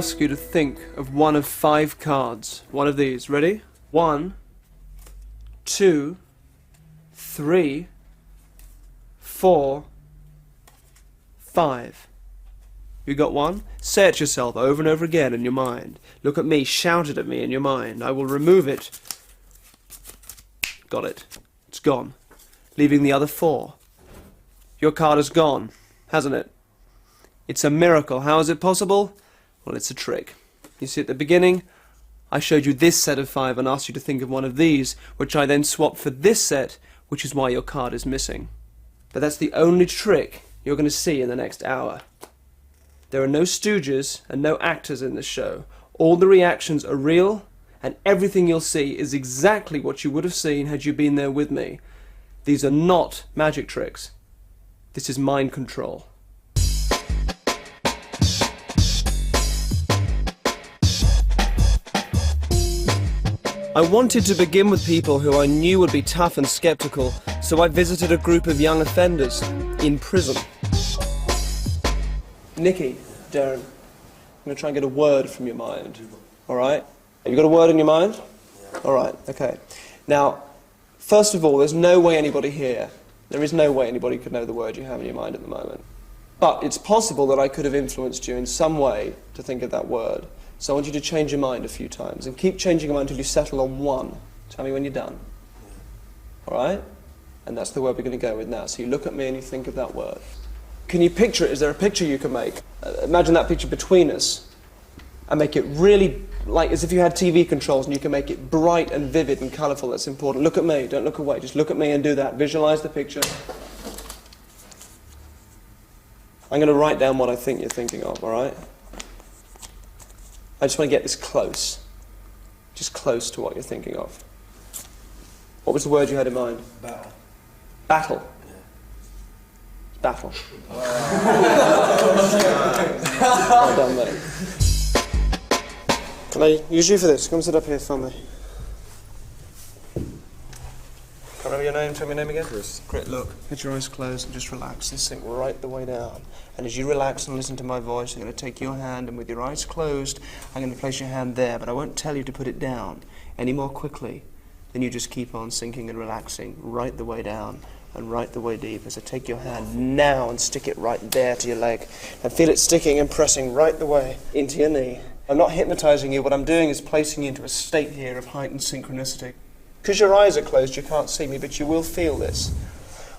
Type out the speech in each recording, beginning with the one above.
ask you to think of one of 5 cards. One of these. Ready? 1, 2, 3, 4, 5. You got one? Say it yourself over and over again in your mind. Look at me, shout it at me in your mind. I will remove it. Got it. It's gone. Leaving the other 4. Your card is gone, hasn't it? It's a miracle. How is it possible? Well, it's a trick. You see, at the beginning, I showed you this set of 5 and asked you to think of one of these, which I then swapped for this set, which is why your card is missing. But that's the only trick you're going to see in the next hour. There are no stooges and no actors in this show. All the reactions are real, and everything you'll see is exactly what you would have seen had you been there with me. These are not magic tricks. This is mind control. I wanted to begin with people who I knew would be tough and skeptical, so I visited a group of young offenders in prison. Nikki, Derren, I'm going to try and get a word from your mind, all right? Have you got a word in your mind? Yeah. All right, okay. Now, first of all, there's no way anybody here, there is no way anybody could know the word you have in your mind at the moment. But it's possible that I could have influenced you in some way to think of that word. So I want you to change your mind a few times, and keep changing your mind until you settle on one. Tell me when you're done. All right? And that's the word we're going to go with now. So you look at me and you think of that word. Can you picture it? Is there a picture you can make? Imagine that picture between us, and make it really like as if you had TV controls, and you can make it bright and vivid and colourful. That's important. Look at me. Don't look away. Just look at me and do that. Visualise the picture. I'm going to write down what I think you're thinking of, all right? I just want to get this close. Just close to what you're thinking of. What was the word you had in mind? Battle. Battle. Yeah. Battle. Well done, mate. Can I use you for this? Come sit up here for me. Can I remember your name? Tell me your name again. Chris. Great, look. Get your eyes closed and just relax and sink right the way down. And as you relax and listen to my voice, I'm going to take your hand, and with your eyes closed, I'm going to place your hand there, but I won't tell you to put it down any more quickly than you just keep on sinking and relaxing right the way down and right the way deep. As I take your hand now and stick it right there to your leg, and feel it sticking and pressing right the way into your knee. I'm not hypnotizing you. What I'm doing is placing you into a state here of heightened synchronicity. Because your eyes are closed, you can't see me, but you will feel this.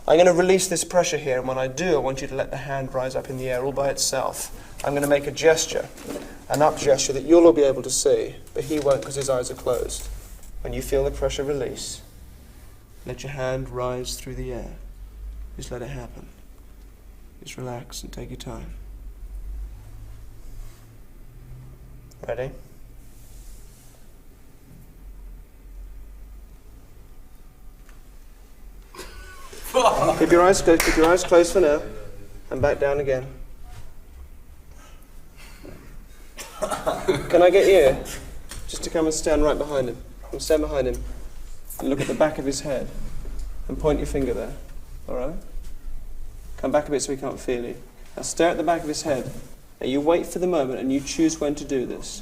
I'm going to release this pressure here, and when I do, I want you to let the hand rise up in the air all by itself. I'm going to make a gesture, an up gesture that you'll all be able to see, but he won't because his eyes are closed. When you feel the pressure release, let your hand rise through the air. Just let it happen. Just relax and take your time. Ready? Keep your eyes closed for now, and back down again. Can I get you just to come and stand right behind him? Come stand behind him and look at the back of his head and point your finger there, all right? Come back a bit so we can't feel you. Now stare at the back of his head. Now you wait for the moment and you choose when to do this.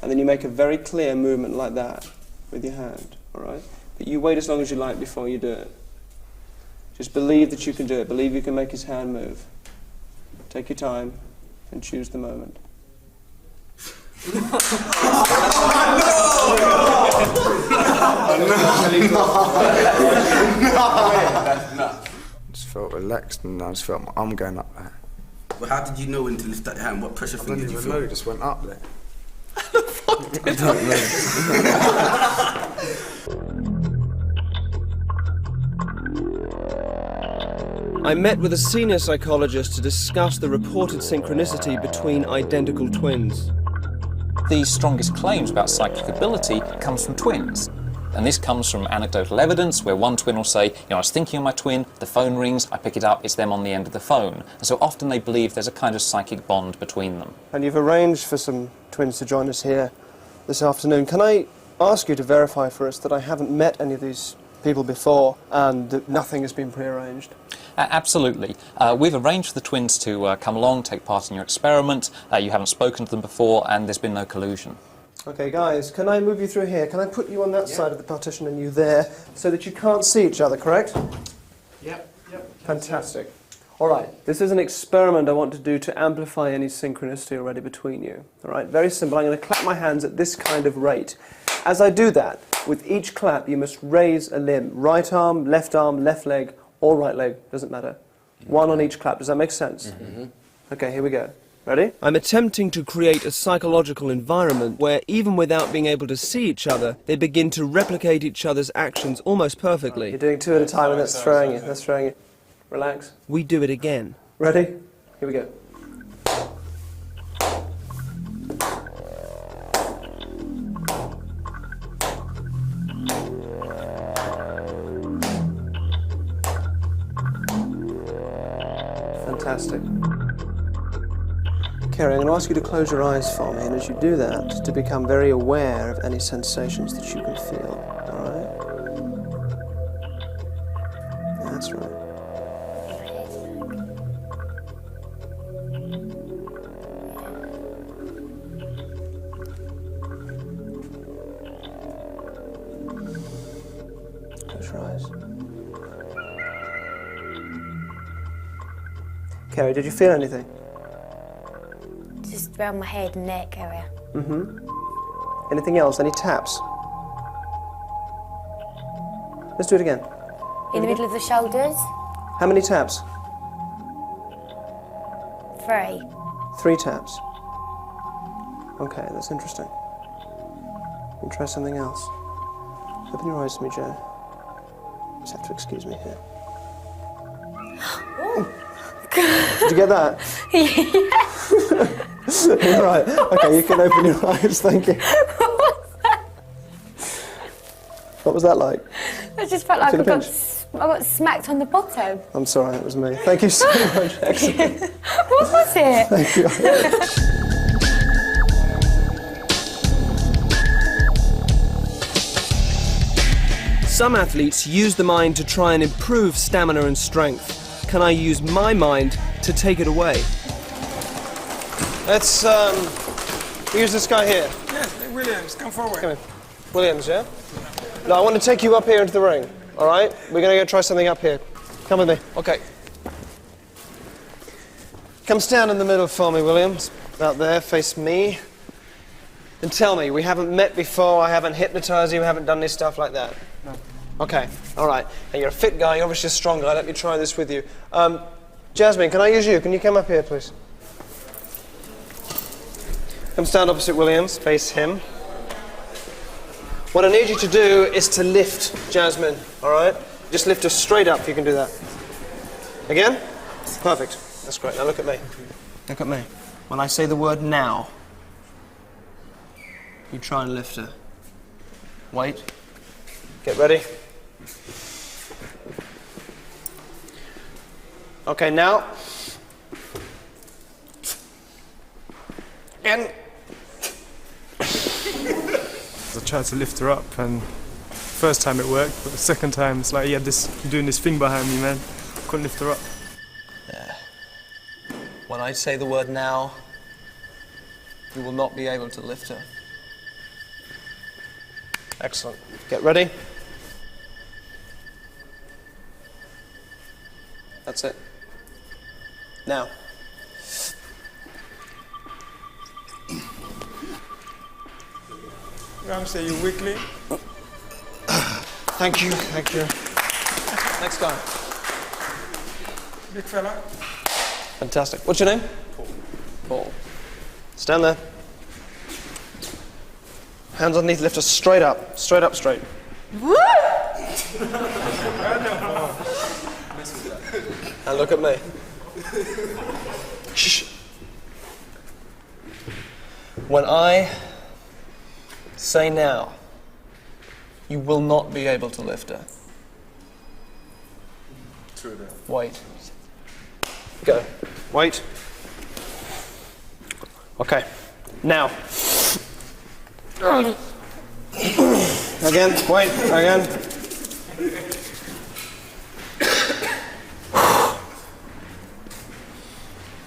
And then you make a very clear movement like that with your hand, all right? But you wait as long as you like before you do it. Just believe that you can do it. Believe you can make his hand move. Take your time and choose the moment. I just felt relaxed, and I just felt my arm going up there. Well, how did you know when to lift that hand? What pressure thing did you feel? I don't even know, it just went up there. I don't know. I met with a senior psychologist to discuss the reported synchronicity between identical twins. The strongest claims about psychic ability comes from twins. And this comes from anecdotal evidence where one twin will say, I was thinking of my twin, the phone rings, I pick it up, it's them on the end of the phone. And so often they believe there's a kind of psychic bond between them. And you've arranged for some twins to join us here this afternoon. Can I ask you to verify for us that I haven't met any of these people before, and nothing has been prearranged. Absolutely. We've arranged for the twins to come along, take part in your experiment. You haven't spoken to them before, and there's been no collusion. Okay, guys, can I move you through here? Can I put you on that side of the partition and you there, so that you can't see each other, correct? Yep. Fantastic. All right, this is an experiment I want to do to amplify any synchronicity already between you. All right, very simple. I'm going to clap my hands at this kind of rate. As I do that, with each clap, you must raise a limb. Right arm, left leg, or right leg, doesn't matter. One on each clap. Does that make sense? Mm-hmm. Okay, here we go. Ready? I'm attempting to create a psychological environment where, even without being able to see each other, they begin to replicate each other's actions almost perfectly. You're doing two at a time, and that's throwing you. That's throwing you. Relax. We do it again. Ready? Here we go. Fantastic. Kerry, I'm going to ask you to close your eyes for me, and as you do that, to become very aware of any sensations that you can feel. All right? That's right. Close your eyes. Kerry, did you feel anything? Just around my head and neck area. Mm-hmm. Anything else? Any taps? Let's do it again. In the middle of the shoulders. How many taps? 3. 3 taps. Okay, that's interesting. Let me try something else. Open your eyes to me, Joe. Just have to excuse me here. Did you get that? Yeah. Right. Okay, you can open your eyes. Thank you. What was that like? I just felt like I got smacked on the bottom. I'm sorry, it was me. Thank you so much. Excellent. What was it? Thank you. Some athletes use the mind to try and improve stamina and strength. Can I use my mind to take it away? Let's use this guy here. Yes, Williams, come forward. Come in. Williams, yeah? No, I want to take you up here into the ring, all right? We're going to go try something up here. Come with me. Okay. Come stand in the middle for me, Williams. About there, face me. And tell me, we haven't met before, I haven't hypnotized you, we haven't done any stuff like that. No. Okay, all right. And you're a fit guy, you're obviously a strong guy. Let me try this with you. Jasmine, can I use you? Can you come up here, please? Come stand opposite Williams, face him. What I need you to do is to lift Jasmine, all right? Just lift her straight up if you can do that. Again? Perfect. That's great. Now look at me. Look at me. When I say the word now, you try and lift her. Wait. Get ready. Okay, now. And. I tried to lift her up, and first time it worked, but the second time it's like he had this doing this thing behind me, man. Couldn't lift her up. Yeah. When I say the word now, you will not be able to lift her. Excellent. Get ready. That's it. Now. I'm saying you weakly. Thank you, thank you. Next guy. Big fella. Fantastic. What's your name? Paul. Paul. Stand there. Hands underneath, lift us straight up. Straight up, straight. And look at me. Shh. When I say now, you will not be able to lift her. True that. Wait. Go. Wait. Okay. Now. Again. Wait. Again.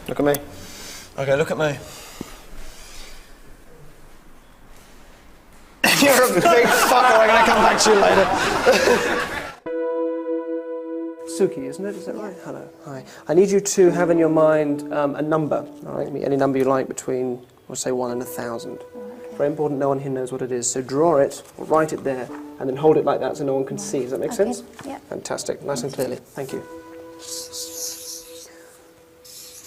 Look at me. Okay, look at me. You're a big fucker, I'm gonna come back to you later. Suki, isn't it? Is that right? Hello. Hi. I need you to have in your mind a number. All right, any number you like between, we'll say 1 and 1,000. Very important, no one here knows what it is. So draw it, or write it there, and then hold it like that so no one can see. Does that make sense? Yeah. Fantastic. Nice and clearly. Thank you.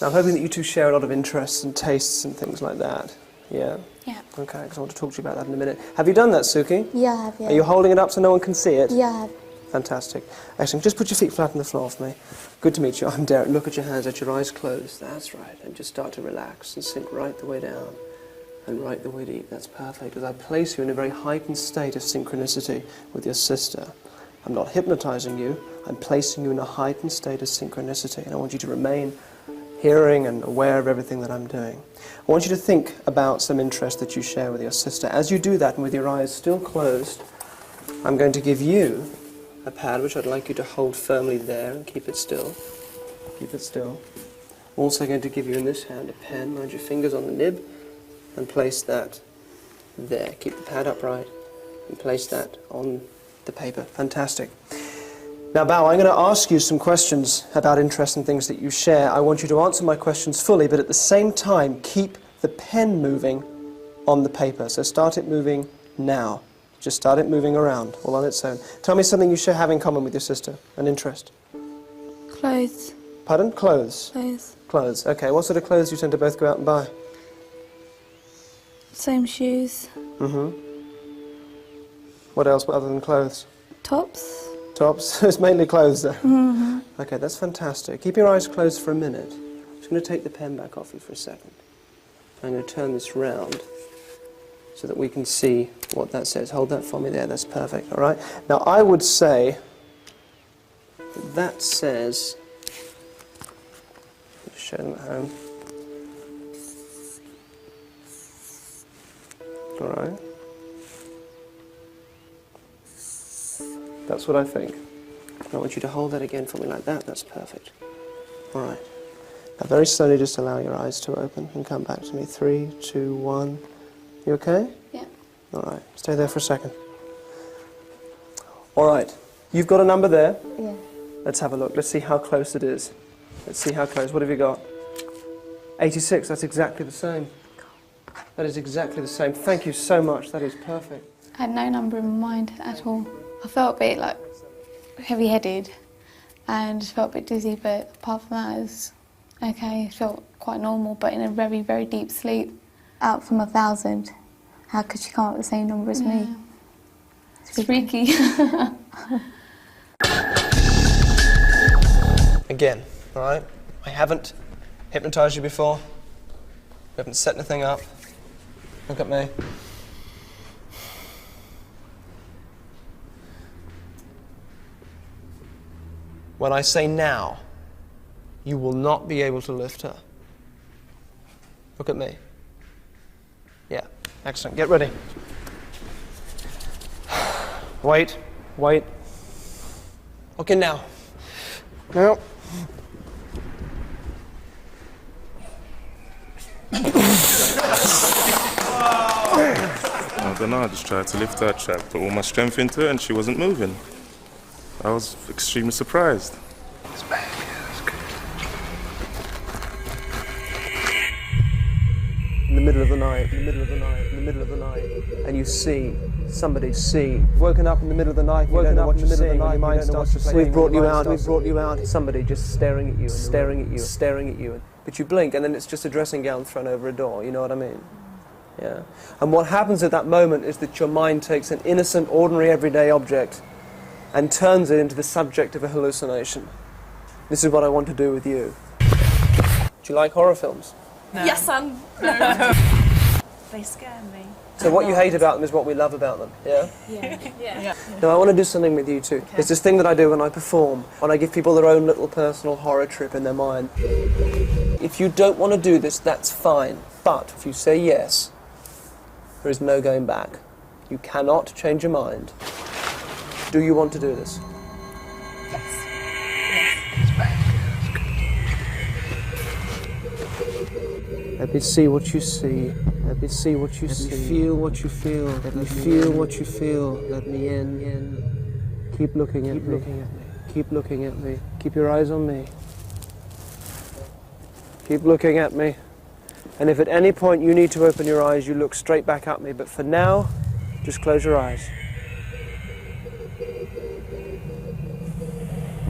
Now, I'm hoping that you two share a lot of interests and tastes and things like that. Yeah? Yeah. Okay, because I want to talk to you about that in a minute. Have you done that, Suki? Yeah, I have, yeah. Are you holding it up so no one can see it? Yeah, I have. Fantastic. Excellent. Just put your feet flat on the floor for me. Good to meet you. I'm Derren. Look at your hands, let your eyes closed. That's right. And just start to relax and sink right the way down and right the way deep. That's perfect. As I place you in a very heightened state of synchronicity with your sister. I'm not hypnotizing you. I'm placing you in a heightened state of synchronicity. And I want you to remain hearing and aware of everything that I'm doing. I want you to think about some interest that you share with your sister. As you do that, and with your eyes still closed, I'm going to give you a pad which I'd like you to hold firmly there and keep it still. Keep it still. I'm also going to give you in this hand a pen. Mind your fingers on the nib and place that there. Keep the pad upright and place that on the paper. Fantastic. Now, Bao, I'm going to ask you some questions about interesting things that you share. I want you to answer my questions fully, but at the same time, keep the pen moving on the paper. So start it moving now. Just start it moving around, all on its own. Tell me something you have in common with your sister, an interest. Clothes. Pardon? Clothes? Clothes. Clothes. Okay, what sort of clothes do you tend to both go out and buy? Same shoes. Mm-hmm. What else other than clothes? Tops. Tops? It's mainly clothes, though. Mm-hmm. Okay, that's fantastic. Keep your eyes closed for a minute. I'm just going to take the pen back off you for a second. I'm going to turn this round so that we can see what that says. Hold that for me there, that's perfect, all right? Now, I would say that says, just show them at home. All right. That's what I think. I want you to hold that again for me like that, that's perfect. All right. Now, very slowly just allow your eyes to open and come back to me. 3, 2, 1. You okay? Yeah. All right, stay there for a second. All right, you've got a number there. Yeah. Let's have a look. Let's see how close it is. Let's see how close. What have you got? 86, that's exactly the same. That is exactly the same. Thank you so much, that is perfect. I had no number in my mind at all. I felt a bit like heavy-headed and felt a bit dizzy, but apart from that, it was okay. It felt quite normal, but in a very, very deep sleep. Out from 1,000, how could she come up with the same number as me? It's freaky. Again, all right? I haven't hypnotized you before. We haven't set anything up. Look at me. When I say now, you will not be able to lift her. Look at me. Yeah, excellent. Get ready. Wait, wait. Okay, now. Now. I don't know, I just tried to lift her, tried to put all my strength into it and she wasn't moving. I was extremely surprised. It's back. In the middle of the night, in the middle of the night, in the middle of the night, and you see, somebody see, woken up in the middle of the night, woken up in the middle of the night, your mind starts to play. We've brought you out, somebody just staring at you, staring at you, staring at you. But you blink and then it's just a dressing gown thrown over a door, you know what I mean? Yeah. And what happens at that moment is that your mind takes an innocent, ordinary, everyday object and turns it into the subject of a hallucination. This is what I want to do with you. Do you like horror films? No. Yes, son. No. They scare me. So what you hate about them is what we love about them, yeah? Yeah. Now I want to do something with you too. It's this thing that I do when I perform, when I give people their own little personal horror trip in their mind. If you don't want to do this, that's fine. But if you say yes, there is no going back. You cannot change your mind. Do you want to do this? Let me see what you see. Let me see what you see. Let me feel what you feel. Let me feel what you feel. Let me in. Keep looking at me. Keep looking at me. Keep your eyes on me. Keep looking at me. And if at any point you need to open your eyes, you look straight back at me. But for now, just close your eyes.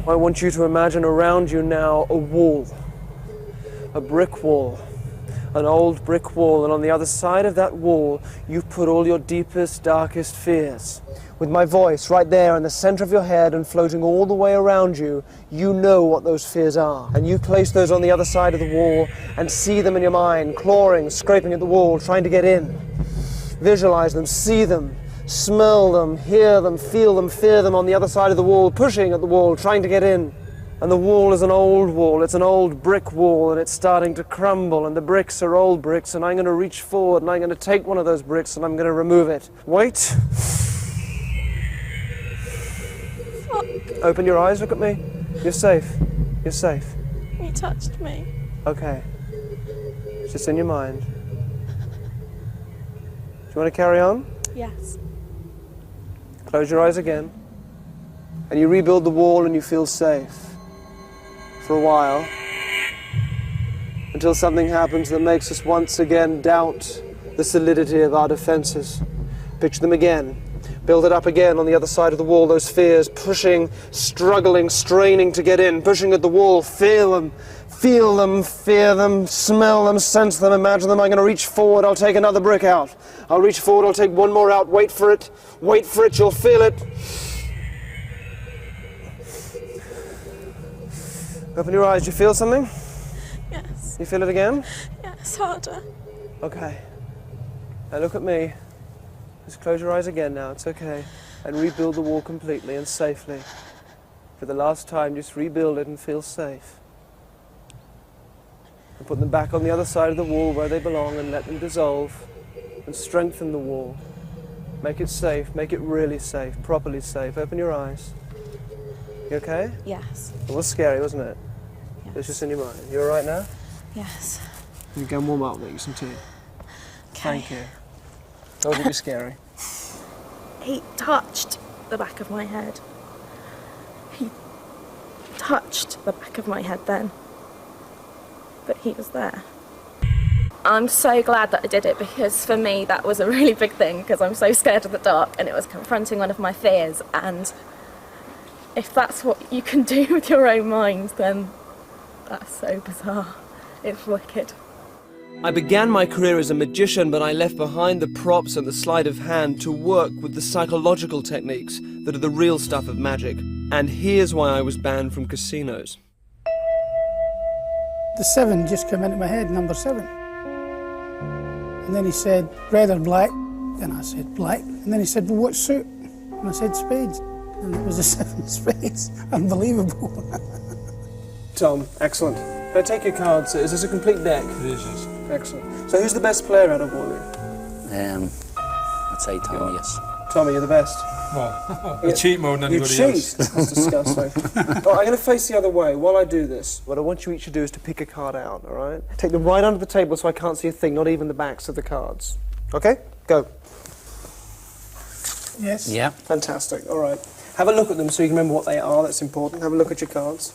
I want you to imagine around you now a wall. A brick wall. An old brick wall, and on the other side of that wall, you've put all your deepest, darkest fears. With my voice right there in the center of your head and floating all the way around you, you know what those fears are. And you place those on the other side of the wall and see them in your mind, clawing, scraping at the wall, trying to get in. Visualize them, see them, smell them, hear them, feel them, fear them on the other side of the wall, pushing at the wall, trying to get in. And the wall is an old wall, it's an old brick wall, and it's starting to crumble, and the bricks are old bricks, and I'm going to reach forward, and I'm going to take one of those bricks, and I'm going to remove it. Wait. Fuck. Open your eyes, look at me. You're safe. You're safe. You touched me. Okay. It's just in your mind. Do you want to carry on? Yes. Close your eyes again. And you rebuild the wall, and you feel safe. For a while, until something happens that makes us once again doubt the solidity of our defenses. Picture them again. Build it up again on the other side of the wall, those fears, pushing, struggling, straining to get in, pushing at the wall, feel them, fear them, smell them, sense them, imagine them. I'm going to reach forward, I'll take another brick out. I'll reach forward, I'll take one more out, wait for it, you'll feel it. Open your eyes. Do you feel something? Yes. You feel it again? Yes, harder. Okay. Now look at me. Just close your eyes again now. It's okay. And rebuild the wall completely and safely. For the last time, just rebuild it and feel safe. And put them back on the other side of the wall where they belong and let them dissolve. And strengthen the wall. Make it safe. Make it really safe. Properly safe. Open your eyes. You okay? Yes. It was scary, wasn't it? Yes. It's just in your mind. You all right now? Yes. You go and warm up, make you some tea. Okay. Thank you. Told you it'd be scary. He touched the back of my head. He touched the back of my head then. But he was there. I'm so glad that I did it, because for me that was a really big thing, because I'm so scared of the dark, and it was confronting one of my fears. And if that's what you can do with your own mind, then that's so bizarre. It's wicked. I began my career as a magician, but I left behind the props and the sleight of hand to work with the psychological techniques that are the real stuff of magic. And here's why I was banned from casinos. The 7 just came into my head, number 7. And then he said, red or black? Then I said, black. And then he said, well, what suit? And I said, spades. And it was a 7 spades. Unbelievable. Tom, excellent. Can I take your cards? Is this a complete deck? It is, yes. Excellent. So who's the best player out of all of you? I'd say Tommy, yes. Tommy, you're the best. Well, I cheat more than You anybody cheat? else. That's disgusting. Well, I'm going to face the other way. While I do this, what I want you each to do is to pick a card out, all right? Take them right under the table so I can't see a thing, not even the backs of the cards. Okay? Go. Yes. Yeah. Fantastic. All right. Have a look at them so you can remember what they are. That's important. Have a look at your cards.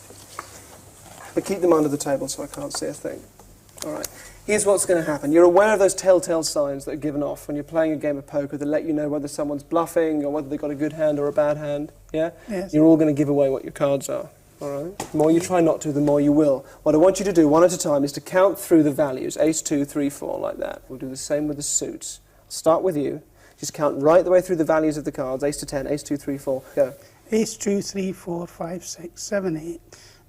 But keep them under the table so I can't see a thing. All right. Here's what's going to happen. You're aware of those telltale signs that are given off when you're playing a game of poker that let you know whether someone's bluffing or whether they've got a good hand or a bad hand. Yeah? Yes. You're all going to give away what your cards are. All right? The more you try not to, the more you will. What I want you to do, one at a time, is to count through the values. Ace, 2, 3, 4, like that. We'll do the same with the suits. I'll start with you. Just count right the way through the values of the cards. Ace to 10, Ace, 2, 3, 4. Go. Ace, 2, 3, 4, 5, 6, 7, 8,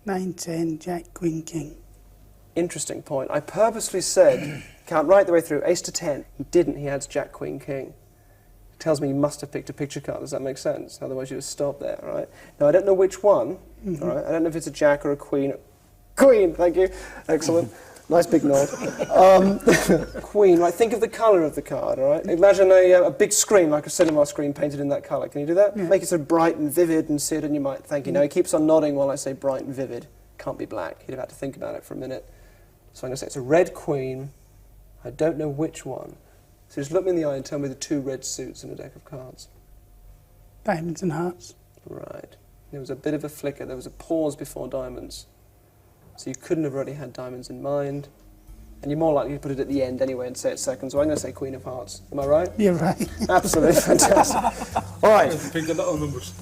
9, 10, Jack, Queen, King. Interesting point. I purposely said count right the way through, Ace to 10. He didn't, he had Jack, Queen, King. It tells me he must have picked a picture card. Does that make sense? Otherwise you'd have stopped there, all right? Now, I don't know which one, all right? I don't know if it's a Jack or a Queen. Queen, thank you. Excellent. Nice big nod. Queen, right, think of the colour of the card, all right? Imagine a big screen, like a cinema screen, painted in that colour. Can you do that? Yeah. Make it sort of bright and vivid and see it in your mind. Thank you. Now, he keeps on nodding while I say bright and vivid. Can't be black. He'd have had to think about it for a minute. So I'm going to say it's a red queen I don't know which one. So just look me in the eye and tell me the 2 red suits in a deck of cards. Diamonds and hearts. Right. There was a bit of a flicker. There was a pause before diamonds. So you couldn't have already had diamonds in mind. And you're more likely to put it at the end anyway and say it second. So I'm going to say Queen of Hearts. Am I right? You're right. Absolutely fantastic. All right. Pick a lot of numbers.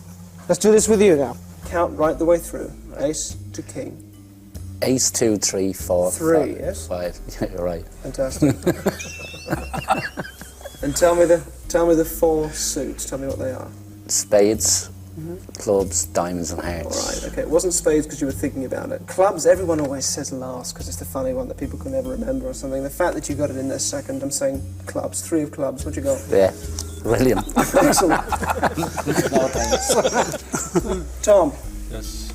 Let's do this with you now. Count right the way through. Ace to king. Ace, 2, 3, 4, 3, 5. yes? 5. You're right. Fantastic. And tell me the 4 suits. Tell me what they are. Spades, clubs, diamonds and hearts. All right, okay. It wasn't spades because you were thinking about it. Clubs, everyone always says last because it's the funny one that people can never remember or something. The fact that you got it in there second, I'm saying clubs. 3 of clubs. What you got? Yeah, brilliant. Excellent. No thanks. Tom. Yes.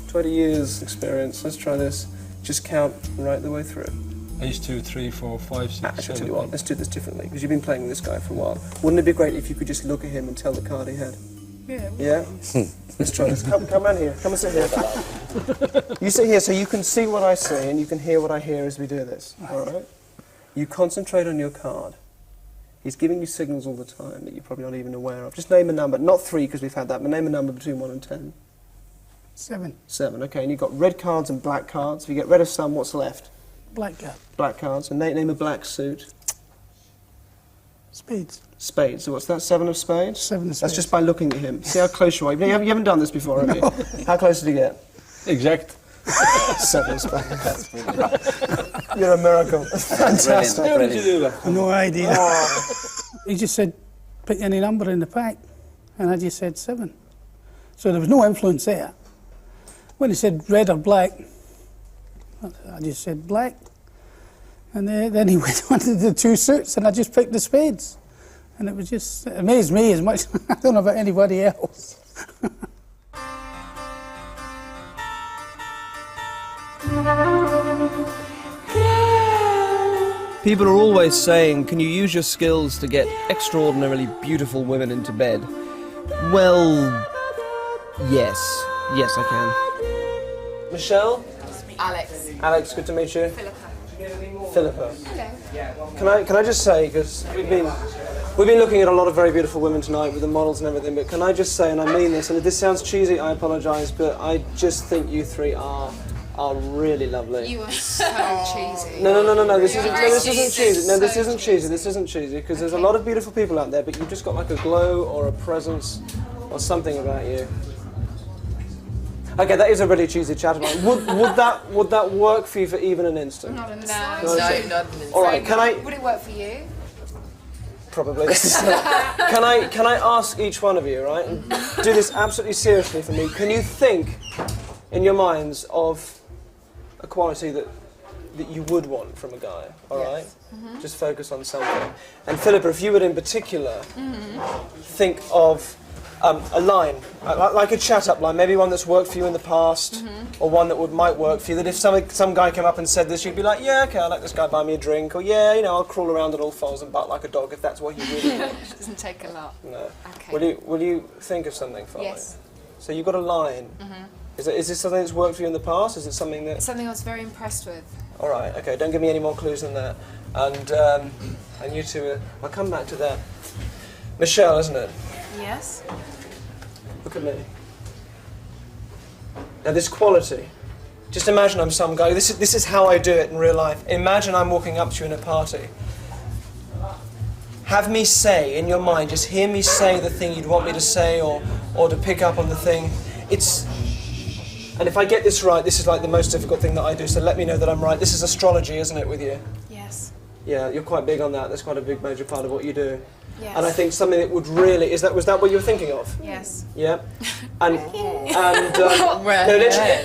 20 years experience. Let's try this. Just count right the way through. Ace, 2, 3, 4, 5, 6, Actually, 7, tell you what, 8. let's do this differently because you've been playing with this guy for a while. Wouldn't it be great if you could just look at him and tell the card he had? Yeah. Yeah? Let's try this. Come around here. Come and sit here. You sit here so you can see what I see and you can hear what I hear as we do this. All right? You concentrate on your card. He's giving you signals all the time that you're probably not even aware of. Just name a number. Not 3 because we've had that, but name a number between 1 and 10. 7. 7, okay. And you've got red cards and black cards. If you get rid of some, what's left? Black card. Black cards. And name a black suit. Spades. Spades. So what's that? 7 of spades? 7 of spades. That's just by looking at him. See how close you are. You haven't done this before, have you? How close did you get? Exact. 7 of spades. You're a miracle. Fantastic. How did you do that? No idea. He just said, pick any number in the pack. And I just said 7. So there was no influence there. When he said red or black, I just said black. And then he went on to the 2 suits and I just picked the spades. And it was just, it amazed me as much. I don't know about anybody else. People are always saying, can you use your skills to get extraordinarily beautiful women into bed? Well, yes. Yes, I can. Michelle? Alex. Alex, good to meet you. Philippa. Philippa. Hello. Can I just say, because we've been looking at a lot of very beautiful women tonight with the models and everything, but can I just say, and I mean this, and if this sounds cheesy, I apologise, but I just think you 3 are really lovely. You are so cheesy. No, this isn't cheesy. No, this isn't cheesy. This isn't cheesy, because there's a lot of beautiful people out there, but you've just got like a glow or a presence or something about you. Okay, that is a really cheesy chat about. Would that work for you for even an instant? Not in the No, not an instant. All right, can I? Would it work for you? Probably. Can I ask each one of you, right, and do this absolutely seriously for me? Can you think in your minds of a quality that you would want from a guy? All right. Mm-hmm. Just focus on something. And Philippa, if you would in particular think of a line, like a chat-up line, maybe one that's worked for you in the past, or one that might work for you, that if some guy came up and said this, you'd be like, yeah, okay, I'll let this guy buy me a drink, or yeah, I'll crawl around on all fours and bark like a dog, if that's what you really want. Doesn't take a lot. No. Okay. Will you think of something for me? Yes. So you've got a line. Is this something that's worked for you in the past? Is it something that... Something I was very impressed with. All right, okay, don't give me any more clues than that. And you two, I'll come back to that. Michelle, isn't it? Yes. Look at me. Now this quality, just imagine I'm some guy, this is how I do it in real life. Imagine I'm walking up to you in a party. Have me say, in your mind, just hear me say the thing you'd want me to say, or to pick up on the thing. And if I get this right, this is like the most difficult thing that I do, so let me know that I'm right. This is astrology, isn't it, with you? Yes. Yeah, you're quite big on that. That's quite a big major part of what you do. Yes. And I think something that would really, was that what you were thinking of? Yes. Yeah. And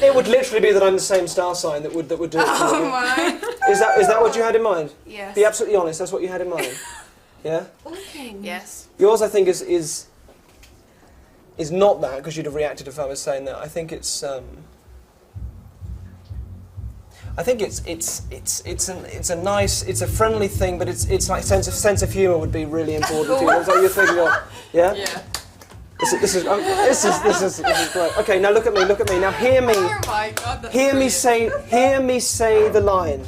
it would literally be that I'm the same star sign that would do it. Oh my. Is that what you had in mind? Yes. Be absolutely honest. That's what you had in mind. Yeah. Yes. Yours, I think, is not that, because you'd have reacted if I was saying that. I think it's a nice, it's a friendly thing, but it's like sense of humour would be really important to you. That's what you're thinking of. Yeah. Yeah. This is great. Okay, now look at me. Now hear me. Oh my God. Hear me say the line.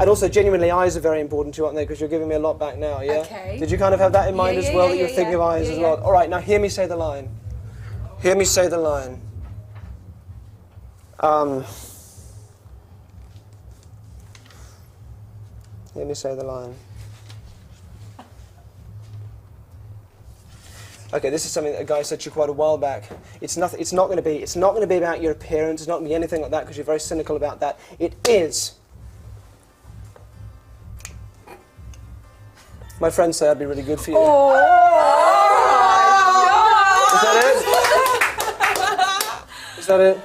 And also, genuinely, eyes are very important to you, aren't they? Because you're giving me a lot back now, yeah? Okay. Did you kind of have that in mind as well, that you're thinking of eyes as well? Yeah. All right, now hear me say the line. Hear me say the line. Hear me say the line. Okay, this is something that a guy said to you quite a while back. It's not going to be about your appearance. It's not going to be anything like that because you're very cynical about that. It is. My friends say I'd be really good for you. Oh. Is that it? Is that it?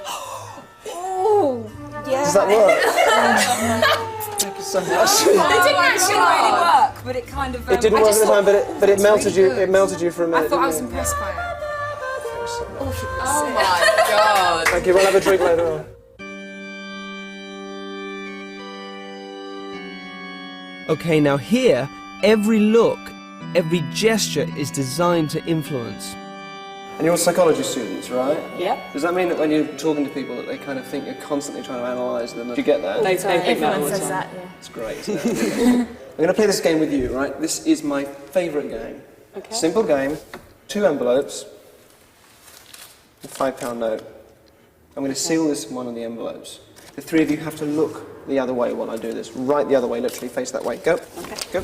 Oh, yeah. Does that work? Thank you so much. It didn't actually really work, but it kind of. It didn't work at the time, but it melted you. It melted you for a minute. I thought I was impressed by it. Oh my God. Thank you. We'll have a drink later on. Okay, now here, every look, every gesture is designed to influence. And you're all psychology students, right? Yeah. Does that mean that when you're talking to people that they kind of think you're constantly trying to analyse them? Do you get that? They think that all the time. that, yeah. It's great, isn't it? I'm going to play this game with you, right? This is my favourite game. Okay. Simple game, 2 envelopes, a £5 note. I'm going to seal this in one of the envelopes. The 3 of you have to look the other way while I do this. Right the other way, literally face that way. Go. Okay. Go.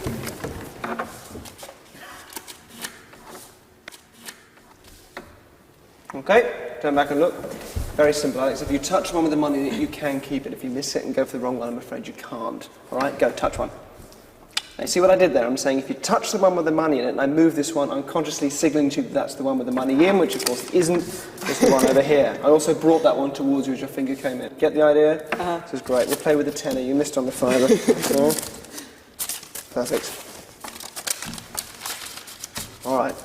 Okay, turn back and look. Very simple, Alex. If you touch one with the money, you can keep it. If you miss it and go for the wrong one, I'm afraid you can't. All right, go, touch one. Now, you see what I did there? I'm saying if you touch the one with the money in it, and I move this one, unconsciously signaling to you that that's the one with the money in, which of course it isn't. It's the one over here. I also brought that one towards you as your finger came in. Get the idea? This is great. We'll play with the tenner. You missed on the fiver. Yeah. Perfect. All right.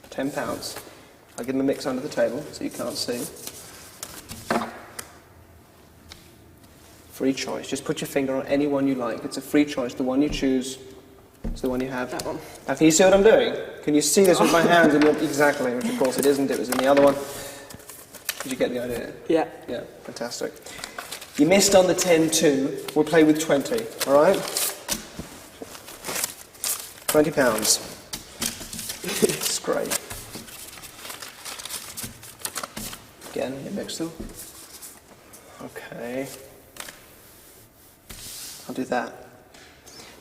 £10. I'll give them a mix under the table so you can't see. Free choice. Just put your finger on any one you like. It's a free choice. The one you choose is the one you have. That one. Now, can you see what I'm doing? Can you see this with my hands? Exactly, which of course it isn't. It was in the other one. Did you get the idea? Yeah. Yeah, fantastic. You missed on the 10 too. We'll play with 20, all right? £20. It's great. Again, you mix them. Okay. I'll do that.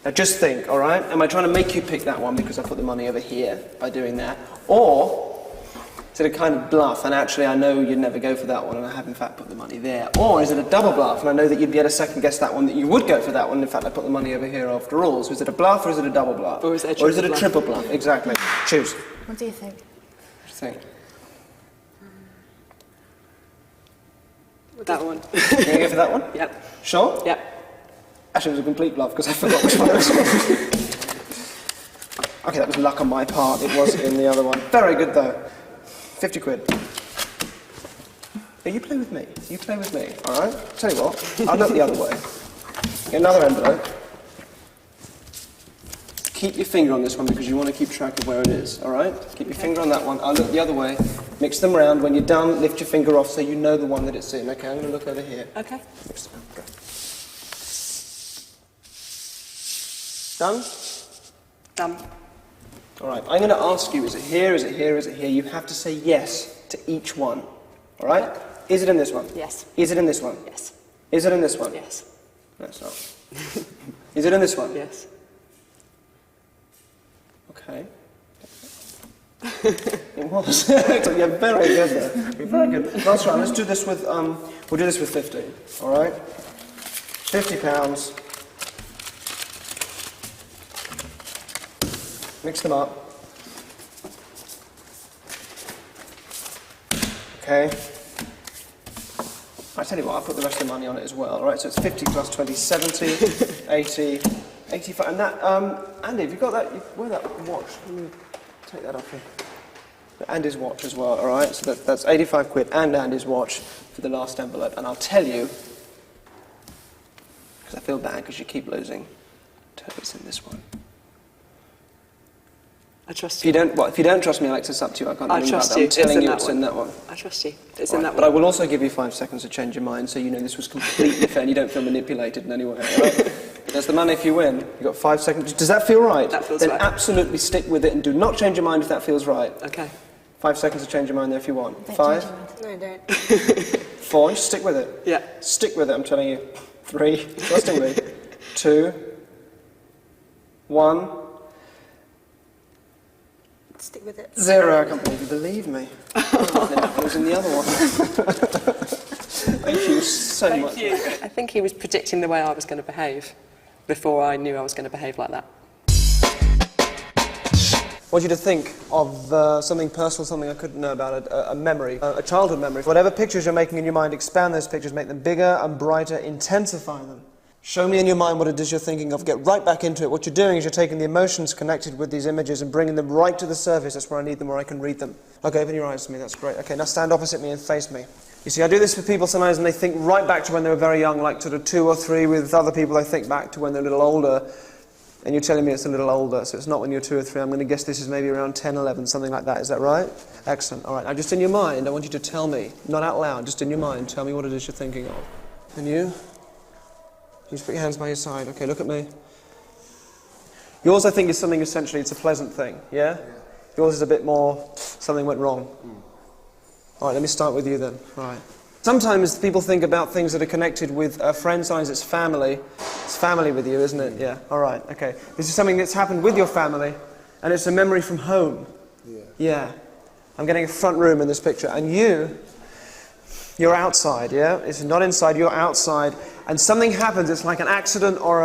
Now just think, all right? Am I trying to make you pick that one because I put the money over here by doing that? Or is it a kind of bluff and actually I know you'd never go for that one and I have in fact put the money there? Or is it a double bluff and I know that you'd be able to second guess that one, that you would go for that one, in fact I put the money over here after all? So is it a bluff or is it a double bluff? Or is it a triple bluff? Exactly. Choose. What do you think? What do you think? That one. You going to go for that one? Yep. Sure? Yep. Actually, it was a complete bluff because I forgot which one it was. Okay, that was luck on my part. It was in the other one. Very good, though. 50 quid. Yeah, you play with me. You play with me, all right? Tell you what, I'll look the other way. Get another envelope. Keep your finger on this one because you want to keep track of where it is, all right? Keep your finger on that one. I'll look the other way. Mix them round. When you're done, lift your finger off so you know the one that it's in. Okay, I'm going to look over here. Okay. Mix them. Go. Done? Done. All right, I'm going to ask you, is it here, is it here, is it here? You have to say yes to each one, all right? Is it in this one? Yes. Is it in this one? Yes. Is it in this one? Yes. No, it's not. Is it in this one? Yes. Okay. It was. You're very good there. You're very good. Last round, let's do this with, we'll do this with 50, all right? £50. Mix them up. Okay. I tell you what, I'll put the rest of the money on it as well. All right, so it's 50 plus 20, 70, 80, 85. And that, Andy, have you got that? You wear that watch. Let me take that off here. Andy's watch as well, all right? So that's 85 quid and Andy's watch for the last envelope. And I'll tell you, because I feel bad because you keep losing, it's in this one. I trust If you. you don't trust me, Alex, it's up to you. I can't I do anything trust about that. you. I'm telling It's in you that it's one. in that one. I trust you. It's Right, in that but one. I will also give you 5 seconds to change your mind so you know this was completely fair and you don't feel manipulated in any way. Right? There's the money if you win. You've got 5 seconds. Does that feel right? That feels then right. absolutely stick with it and do not change your mind if that feels right. Okay. 5 seconds to change your mind there if you want. Don't 5, change your mind. No, don't. 4, just stick with it. Yeah. Stick with it, I'm telling you. 3, trusting me. 2, 1, Stick with it. 0. I can't believe you believe me. I was in the other one. Thank you so much. Thank you. I think he was predicting the way I was going to behave before I knew I was going to behave like that. I want you to think of something personal, something I couldn't know about, a memory, a childhood memory. Whatever pictures you're making in your mind, expand those pictures, make them bigger and brighter, intensify them. Show me in your mind what it is you're thinking of. Get right back into it. What you're doing is you're taking the emotions connected with these images and bringing them right to the surface. That's where I need them, where I can read them. Okay, open your eyes to me. That's great. Okay, now stand opposite me and face me. You see, I do this with people sometimes and they think right back to when they were very young, like sort of 2 or 3. With other people, they think back to when they're a little older. And you're telling me it's a little older, so it's not when you're 2 or 3. I'm going to guess this is maybe around 10, 11, something like that. Is that right? Excellent. All right. Now, just in your mind, I want you to tell me, not out loud, just in your mind, tell me what it is you're thinking of. And you? You just put your hands by your side. Okay, look at me. Yours, I think, is something essentially, it's a pleasant thing, yeah? Yours is a bit more, something went wrong. All right, let me start with you then. All right. Sometimes people think about things that are connected with friends, sometimes it's family. It's family with you, isn't it? Yeah, all right, okay. This is something that's happened with your family, and it's a memory from home. Yeah. I'm getting a front room in this picture, and you're outside, yeah? It's not inside, you're outside, and something happens, it's like an accident or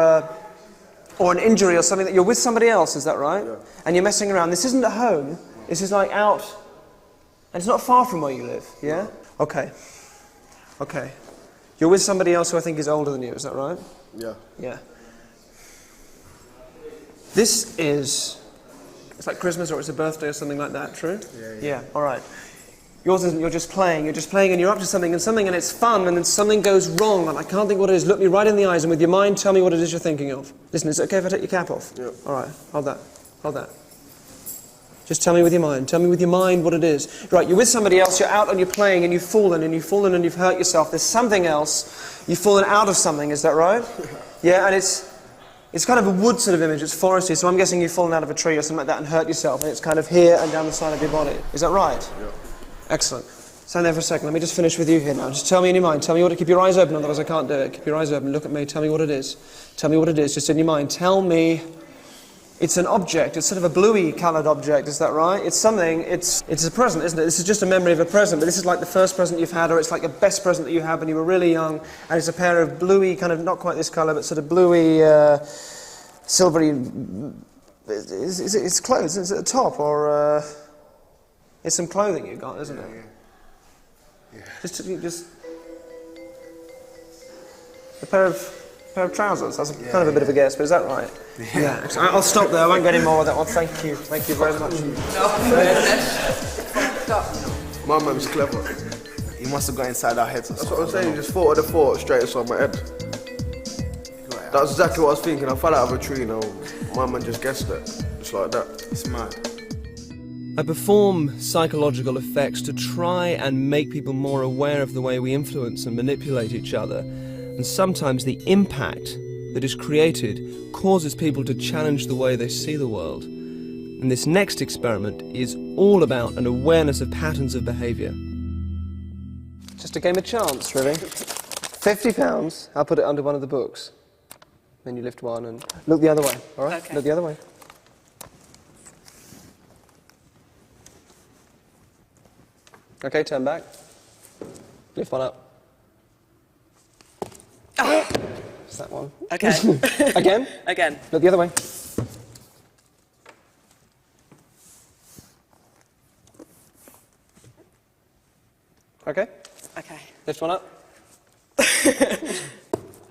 an injury or something that you're with somebody else, is that right? Yeah. And you're messing around. This isn't at home, this is like out, and it's not far from where you live, yeah? Okay. Okay. You're with somebody else who I think is older than you, is that right? Yeah. Yeah. This is, it's like Christmas or it's a birthday or something like that, true? Yeah, all right. Yours isn't, you're just playing and you're up to something and it's fun and then something goes wrong and I can't think what it is. Look me right in the eyes and with your mind tell me what it is you're thinking of. Listen, is it okay if I take your cap off? Yeah. All right, hold that. Hold that. Just tell me with your mind. Tell me with your mind what it is. Right, you're with somebody else, you're out and you're playing and you've fallen and you've hurt yourself. There's something else. You've fallen out of something, is that right? Yeah, and it's kind of a wood sort of image, it's foresty, so I'm guessing you've fallen out of a tree or something like that and hurt yourself, and it's kind of here and down the side of your body. Is that right? Yeah. Excellent. Stand there for a second. Let me just finish with you here now. Just tell me in your mind. Tell me what it is. Keep your eyes open, otherwise I can't do it. Keep your eyes open. Look at me. Tell me what it is. Tell me what it is. Just in your mind. Tell me. It's an object. It's sort of a bluey coloured object. Is that right? It's something. It's a present, isn't it? This is just a memory of a present, but this is like the first present you've had, or it's like the best present that you had when you were really young, and it's a pair of bluey, kind of not quite this colour, but sort of bluey, silvery. It's clothes. Is it a top or? It's some clothing you got, isn't it? Yeah. Just a pair of trousers. That's kind of a bit of a guess, but is that right? Yeah. I'll stop there. I won't get any more of that one. Thank you. Thank you very much. My mum's clever. He must have got inside our heads. That's what I'm saying, he just thought of the thought straight inside my head. That's exactly what I was thinking. I fell out of a tree, my man just guessed it. Just like that. It's mad. I perform psychological effects to try and make people more aware of the way we influence and manipulate each other. And sometimes the impact that is created causes people to challenge the way they see the world. And this next experiment is all about an awareness of patterns of behaviour. Just a game of chance, really. £50, I'll put it under one of the books. Then you lift one and look the other way, all right? Okay. Look the other way. Okay, turn back. Lift one up. It's that one. Okay. Again? Again. Look the other way. Okay. Okay. Lift one up.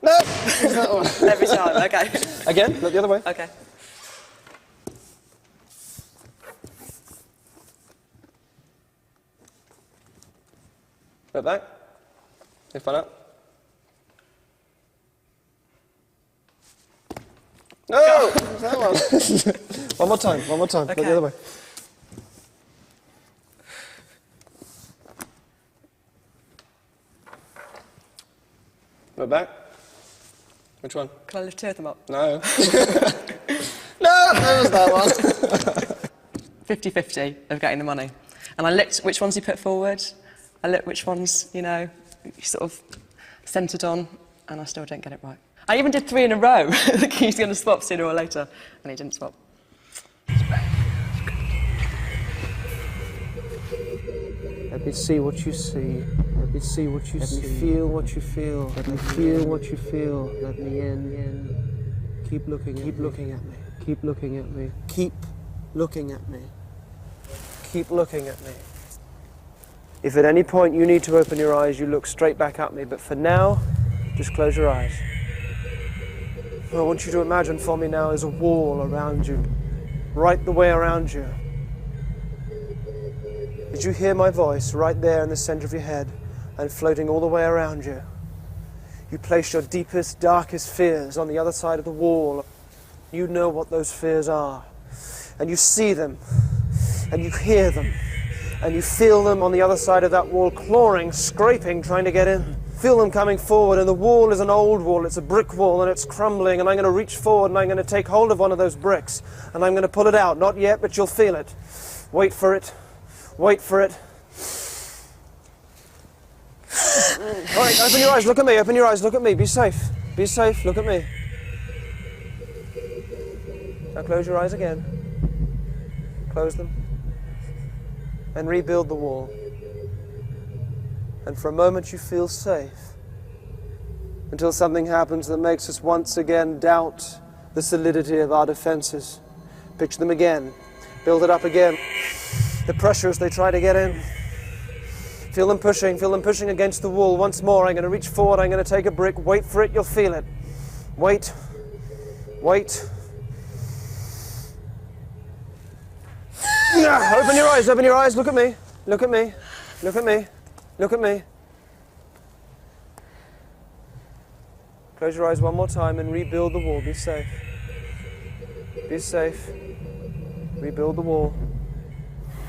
No! It's that one. Every time, okay. Again, look the other way. Okay. Look back. Lift one up. No! It's that one. One more time, one more time. Okay. Look the other way. Look back. Which one? Can I lift two of them up? No. No, that was that one. 50-50 of getting the money. And I looked which ones he put forward, I looked which ones, you know, he sort of centred on, and I still didn't get it right. I even did 3 in a row, thinking he's going to swap sooner or later, and he didn't swap. Let me see what you see. Let me see what you see. Let me feel what you feel. Let me feel what you feel. Let me in. Keep looking at me. Keep looking at me. Keep looking at me. Keep looking at me. Keep looking at me. If at any point you need to open your eyes, you look straight back at me. But for now, just close your eyes. What I want you to imagine for me now is a wall around you. Right the way around you. Did you hear my voice right there in the center of your head and floating all the way around you? You place your deepest, darkest fears on the other side of the wall. You know what those fears are. And you see them. And you hear them. And you feel them on the other side of that wall, clawing, scraping, trying to get in. Feel them coming forward, and the wall is an old wall. It's a brick wall, and it's crumbling, and I'm going to reach forward, and I'm going to take hold of one of those bricks, and I'm going to pull it out. Not yet, but you'll feel it. Wait for it. Wait for it. All right, open your eyes, look at me, open your eyes, look at me, be safe. Be safe, look at me. Now close your eyes again. Close them. And rebuild the wall. And for a moment you feel safe. Until something happens that makes us once again doubt the solidity of our defenses. Picture them again. Build it up again. The pressure as they try to get in. Feel them pushing against the wall. Once more, I'm going to reach forward, I'm going to take a brick. Wait for it, you'll feel it. Wait. Wait. Open your eyes, look at me. Look at me. Look at me. Look at me. Close your eyes one more time and rebuild the wall. Be safe. Be safe. Rebuild the wall.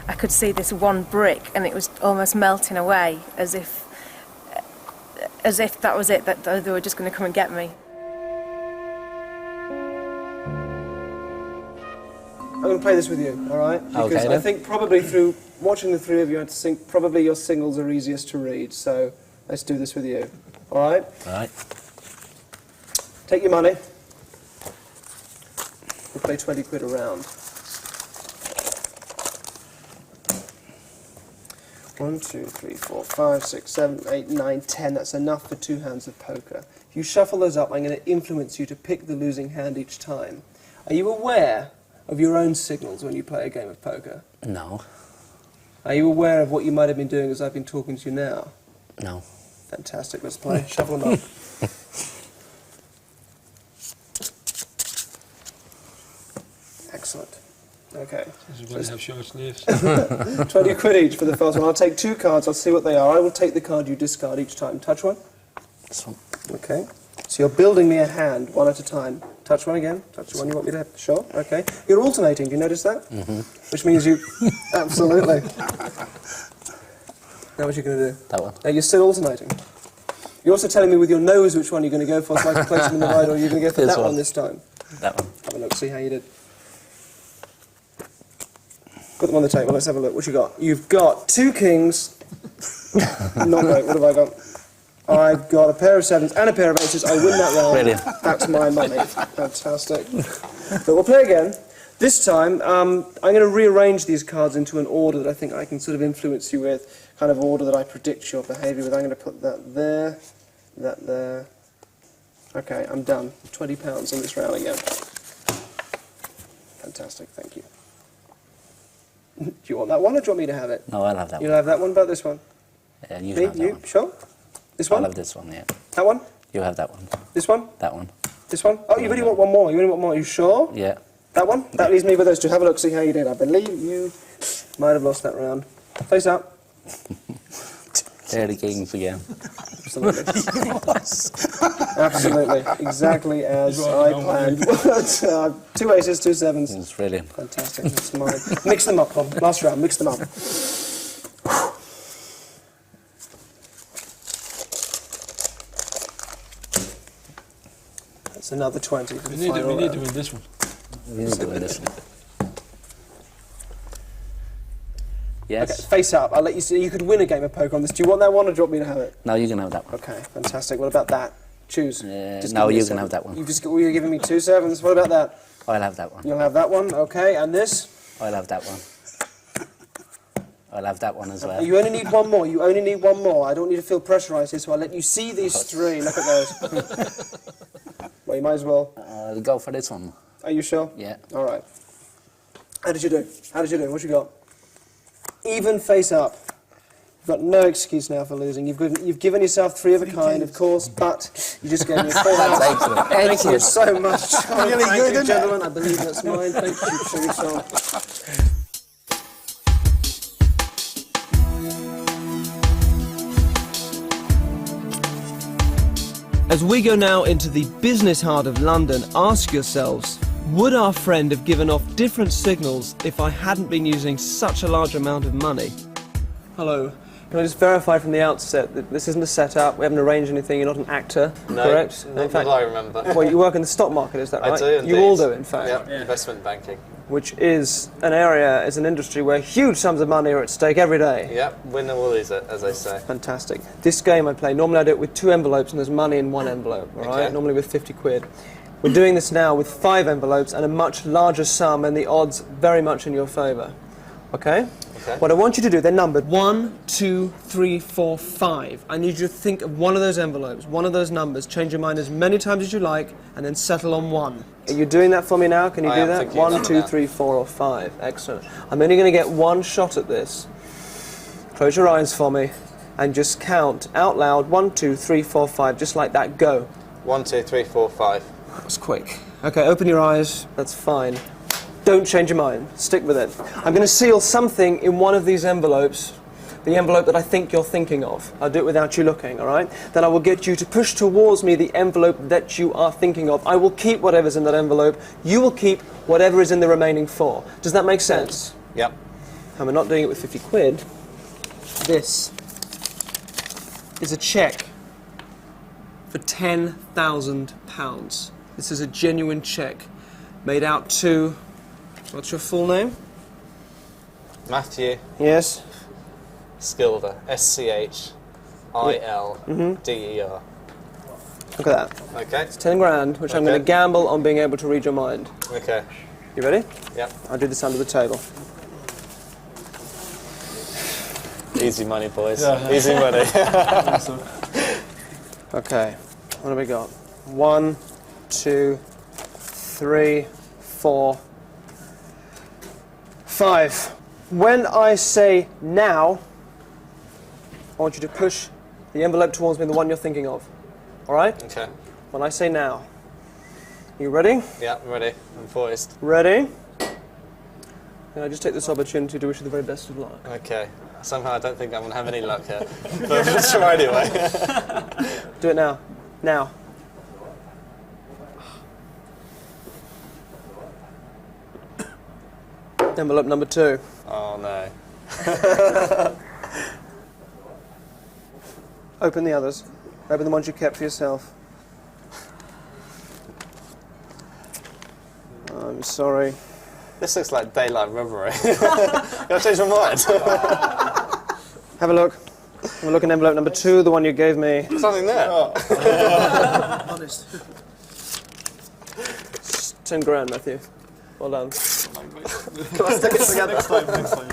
I could see this one brick and it was almost melting away as if that was it, that they were just going to come and get me. I'm going to play this with you, all right? Because Okay, I think probably through watching the three of you, I think probably your signals are easiest to read. So let's do this with you, all right? All right. Take your money. We'll play 20 quid a round. 1, 2, 3, 4, 5, 6, 7, 8, 9, 10. That's enough for 2 hands of poker. If you shuffle those up, I'm going to influence you to pick the losing hand each time. Are you aware of your own signals when you play a game of poker? No. Are you aware of what you might have been doing as I've been talking to you now? No. Fantastic. Let's play. Shuffle them up. Excellent. Okay. Everybody have short sleeves. 20 quid each for the first one. I'll take 2 cards. I'll see what they are. I will take the card you discard each time. Touch one. This one. Okay. So you're building me a hand one at a time. Touch one again. Touch the one you want me to have. Sure. Okay. You're alternating. Do you notice that? Mm-hmm. Which means you... Absolutely. Now what are you going to do? That one. Now you're still alternating. You're also telling me with your nose which one you're going to go for, so I can place them in the right, or you're going to go for This that one. one this time. That one. Have a look. See how you did. Put them on the table. Let's have a look. What you got? You've got 2 kings. Not great. What have I got? I've got a pair of 7s and a pair of 8s. I win that round. Brilliant. That's my money. Fantastic. But we'll play again. This time, I'm going to rearrange these cards into an order that I think I can sort of influence you with, kind of order that I predict your behaviour with. I'm going to put that there, that there. Okay, I'm done. £20 on this round again. Fantastic. Thank you. Do you want that one, or do you want me to have it? No, I'll have that You'll one. have that one, about this one? Yeah, you Me? have that You? one. Sure? This one? I'll have this one, yeah. That one? You have that one. This one? That one. This one? Oh, you really want one more? You really want more? Are you sure? Yeah. That one? That leaves me with those two. Have a look, see how you did. I believe you might have lost that round. Face up. Early games again. Absolutely. Absolutely. Exactly as I planned. 2 aces, 2 7s. It's brilliant. Fantastic. That's mine. Mix them up, Tom. Last round. Mix them up. Another 20. We need to win this one. We need to win this one. Yes. Okay, face up. I'll let you see. You could win a game of poker on this. Do you want that one or do you want me to have it? No, you can have that one. Okay, fantastic. What about that? Choose. No, you can have that one. You're giving me 2 sevens. What about that? I'll have that one. You'll have that one. Okay, and this? I'll have that one. I'll have that one as well. You only need one more. You only need one more. I don't need to feel pressurised here, so I'll let you see these 3. Look at those. Well, you might as well. I'll go for this one. Are you sure? Yeah. All right. How did you do? How did you do? What you got? Even face up. You've got no excuse now for losing. You've given yourself 3 of a kind, of course, but you just gave me a 4. That's excellent. Thank you so much. Really Thank good, you, isn't it? gentlemen. I believe that's mine. Thank you, Teresa. As we go now into the business heart of London, ask yourselves, would our friend have given off different signals if I hadn't been using such a large amount of money? Hello. Can I just verify from the outset that this isn't a setup, we haven't arranged anything, you're not an actor, correct? Not that I remember. Well, you work in the stock market, is that right? I do, indeed. You all do, in fact. Yeah, investment banking. Which is an area, is an industry where huge sums of money are at stake every day. Yep, win or lose it, as they say. Fantastic. This game I play, normally I do it with 2 envelopes and there's money in 1 envelope, all right? Okay. Normally with 50 quid. We're doing this now with 5 envelopes and a much larger sum and the odds very much in your favour. Okay? Okay. What I want you to do, they're numbered 1, 2, 3, 4, 5. I need you to think of one of those envelopes, one of those numbers, change your mind as many times as you like, and then settle on 1. Are you doing that for me now? Can you I do am that? thinking 1, about 2, that. 3, 4, or 5. Excellent. I'm only going to get 1 shot at this. Close your eyes for me, and just count out loud 1, 2, 3, 4, 5, just like that. Go. 1, 2, 3, 4, 5. That was quick. Okay, open your eyes. That's fine. Don't change your mind. Stick with it. I'm going to seal something in one of these envelopes, the envelope that I think you're thinking of. I'll do it without you looking, all right? Then I will get you to push towards me the envelope that you are thinking of. I will keep whatever's in that envelope. You will keep whatever is in the remaining 4. Does that make sense? Yep. And we're not doing it with 50 quid. This is a cheque for £10,000. This is a genuine cheque made out to... What's your full name? Matthew Yes. Skilder. SCHILDER. Look at that. Okay. It's 10 grand, which I'm Okay. going to gamble on being able to read your mind. Okay. You ready? Yep. I'll do this under the table. Easy money, boys. Yeah. Easy money. Okay. What have we got? 1, 2, 3, 4, 5. When I say now, I want you to push the envelope towards me, the one you're thinking of. All right? Okay. When I say now. You ready? Yeah, I'm ready. I'm poised. Ready? Can I just take this opportunity to wish you the very best of luck? Okay. Somehow I don't think I'm going to have any luck here. But let's try anyway. Do it now. Now. Envelope number 2. Oh no. Open the others. Open the ones you kept for yourself. I'm sorry. This looks like daylight robbery. Can I change my mind? Have a look. Have a look in envelope number 2, the one you gave me. Something there. Honest. 10 grand, Matthew. Well done. Can I stick it together? Next time.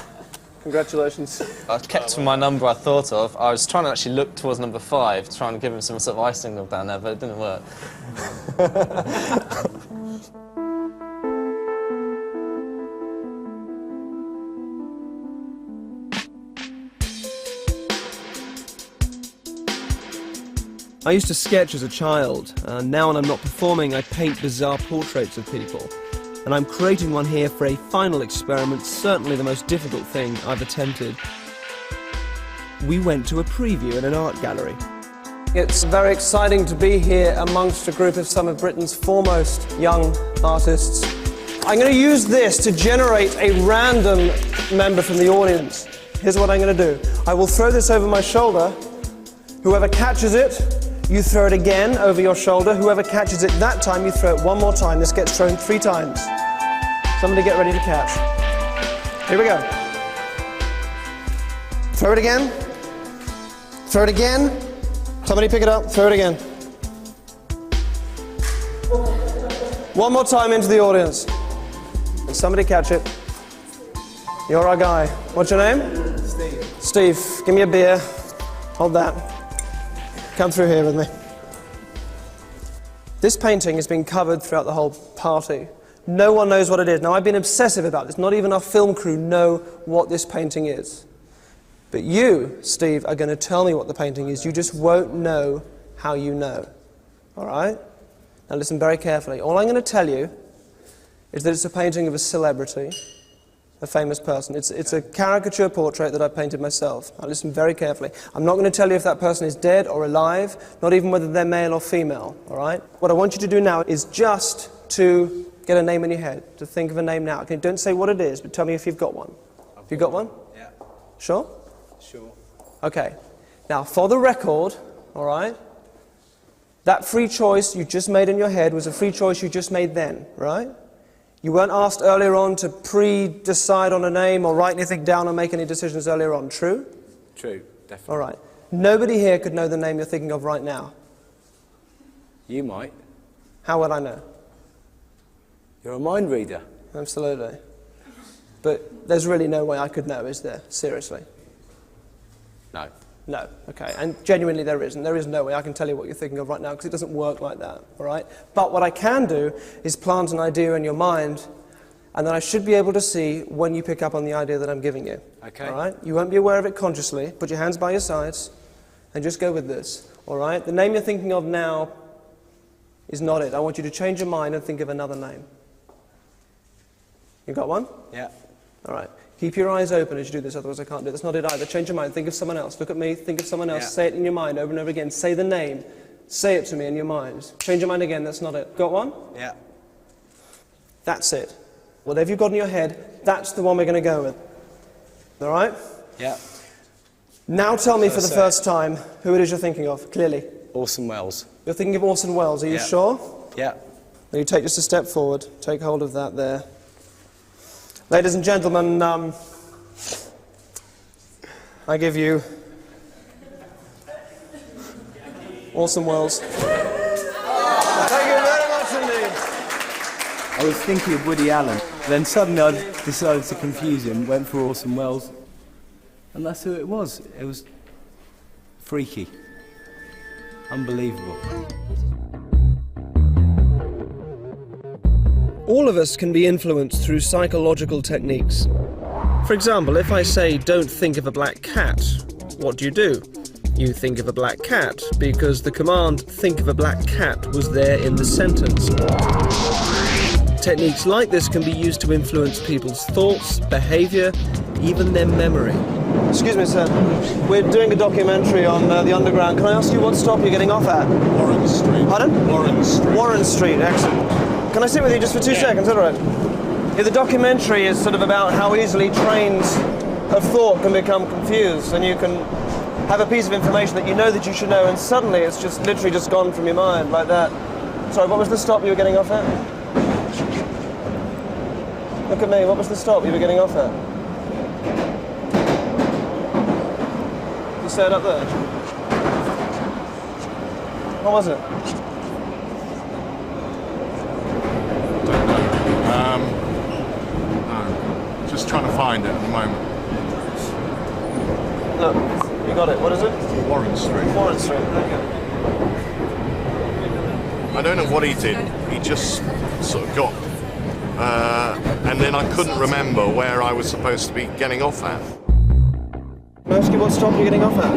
Congratulations. I kept my number I thought of. I was trying to actually look towards number 5, trying to give him some sort of eye signal down there, but it didn't work. I used to sketch as a child. Now when I'm not performing, I paint bizarre portraits of people. And I'm creating one here for a final experiment, certainly the most difficult thing I've attempted. We went to a preview in an art gallery. It's very exciting to be here amongst a group of some of Britain's foremost young artists. I'm going to use this to generate a random member from the audience. Here's what I'm going to do. I will throw this over my shoulder. Whoever catches it You throw it again over your shoulder. Whoever catches it that time, you throw it one more time. This gets thrown 3 times. Somebody get ready to catch. Here we go. Throw it again. Throw it again. Somebody pick it up. Throw it again. One more time into the audience. And somebody catch it. You're our guy. What's your name? Steve. Steve, give me a beer. Hold that. Come through here with me. This painting has been covered throughout the whole party. No one knows what it is. Now, I've been obsessive about this. Not even our film crew know what this painting is. But you, Steve, are going to tell me what the painting is. You just won't know how you know. All right? Now listen very carefully. All I'm going to tell you is that it's a painting of a celebrity, a famous person. It's a caricature portrait that I painted myself. Now listen very carefully. I'm not going to tell you if that person is dead or alive, not even whether they're male or female, all right? What I want you to do now is just to get a name in your head, to think of a name now. Okay, don't say what it is, but tell me if you've got one. Have you got one? Yeah. Sure? Sure. Okay. Now, for the record, all right, that free choice you just made in your head was a free choice you just made then, right? You weren't asked earlier on to pre-decide on a name or write anything down or make any decisions earlier on, true? True, definitely. All right. Nobody here could know the name you're thinking of right now. You might. How would I know? You're a mind reader. Absolutely. But there's really no way I could know, is there? Seriously? No. No. Okay. And genuinely there isn't. There is no way I can tell you what you're thinking of right now because it doesn't work like that, all right? But what I can do is plant an idea in your mind and then I should be able to see when you pick up on the idea that I'm giving you. Okay. All right? You won't be aware of it consciously. Put your hands by your sides and just go with this, all right? The name you're thinking of now is not it. I want you to change your mind and think of another name. You got one? Yeah. All right. Keep your eyes open as you do this, otherwise I can't do it. That's not it either. Change your mind. Think of someone else. Look at me. Think of someone else. Yeah. Say it in your mind over and over again. Say the name. Say it to me in your mind. Change your mind again. That's not it. Got one? Yeah. That's it. Whatever you've got in your head, that's the one we're going to go with. All right? Yeah. Now tell me for the first time who it is you're thinking of, clearly. Orson Welles. You're thinking of Orson Welles. Are you Yeah. sure? Yeah. Now you take just a step forward. Take hold of that there. Ladies and gentlemen, I give you Orson Welles. Thank you very much indeed. I was thinking of Woody Allen. Then suddenly I decided to confuse him, went for Orson Welles. And that's who it was. It was freaky. Unbelievable. All of us can be influenced through psychological techniques. For example, if I say, don't think of a black cat, what do? You think of a black cat, because the command, think of a black cat, was there in the sentence. Techniques like this can be used to influence people's thoughts, behaviour, even their memory. Excuse me, sir. We're doing a documentary on the Underground. Can I ask you what stop you're getting off at? Warren Street. Pardon? Warren Street. Warren Street, excellent. Can I sit with you just for 2 seconds? All right. Yeah, the documentary is sort of about how easily trains of thought can become confused, and you can have a piece of information that you know that you should know, and suddenly it's just literally just gone from your mind like that. Sorry, what was the stop you were getting off at? Look at me. What was the stop you were getting off at? You said up there. What was it? No. Just trying to find it at the moment. Look, you got it. What is it? Warren Street. Warren Street. There you go. I don't know what he did. He just sort of got... and then I couldn't remember where I was supposed to be getting off at. Can I ask you what stop you're getting off at?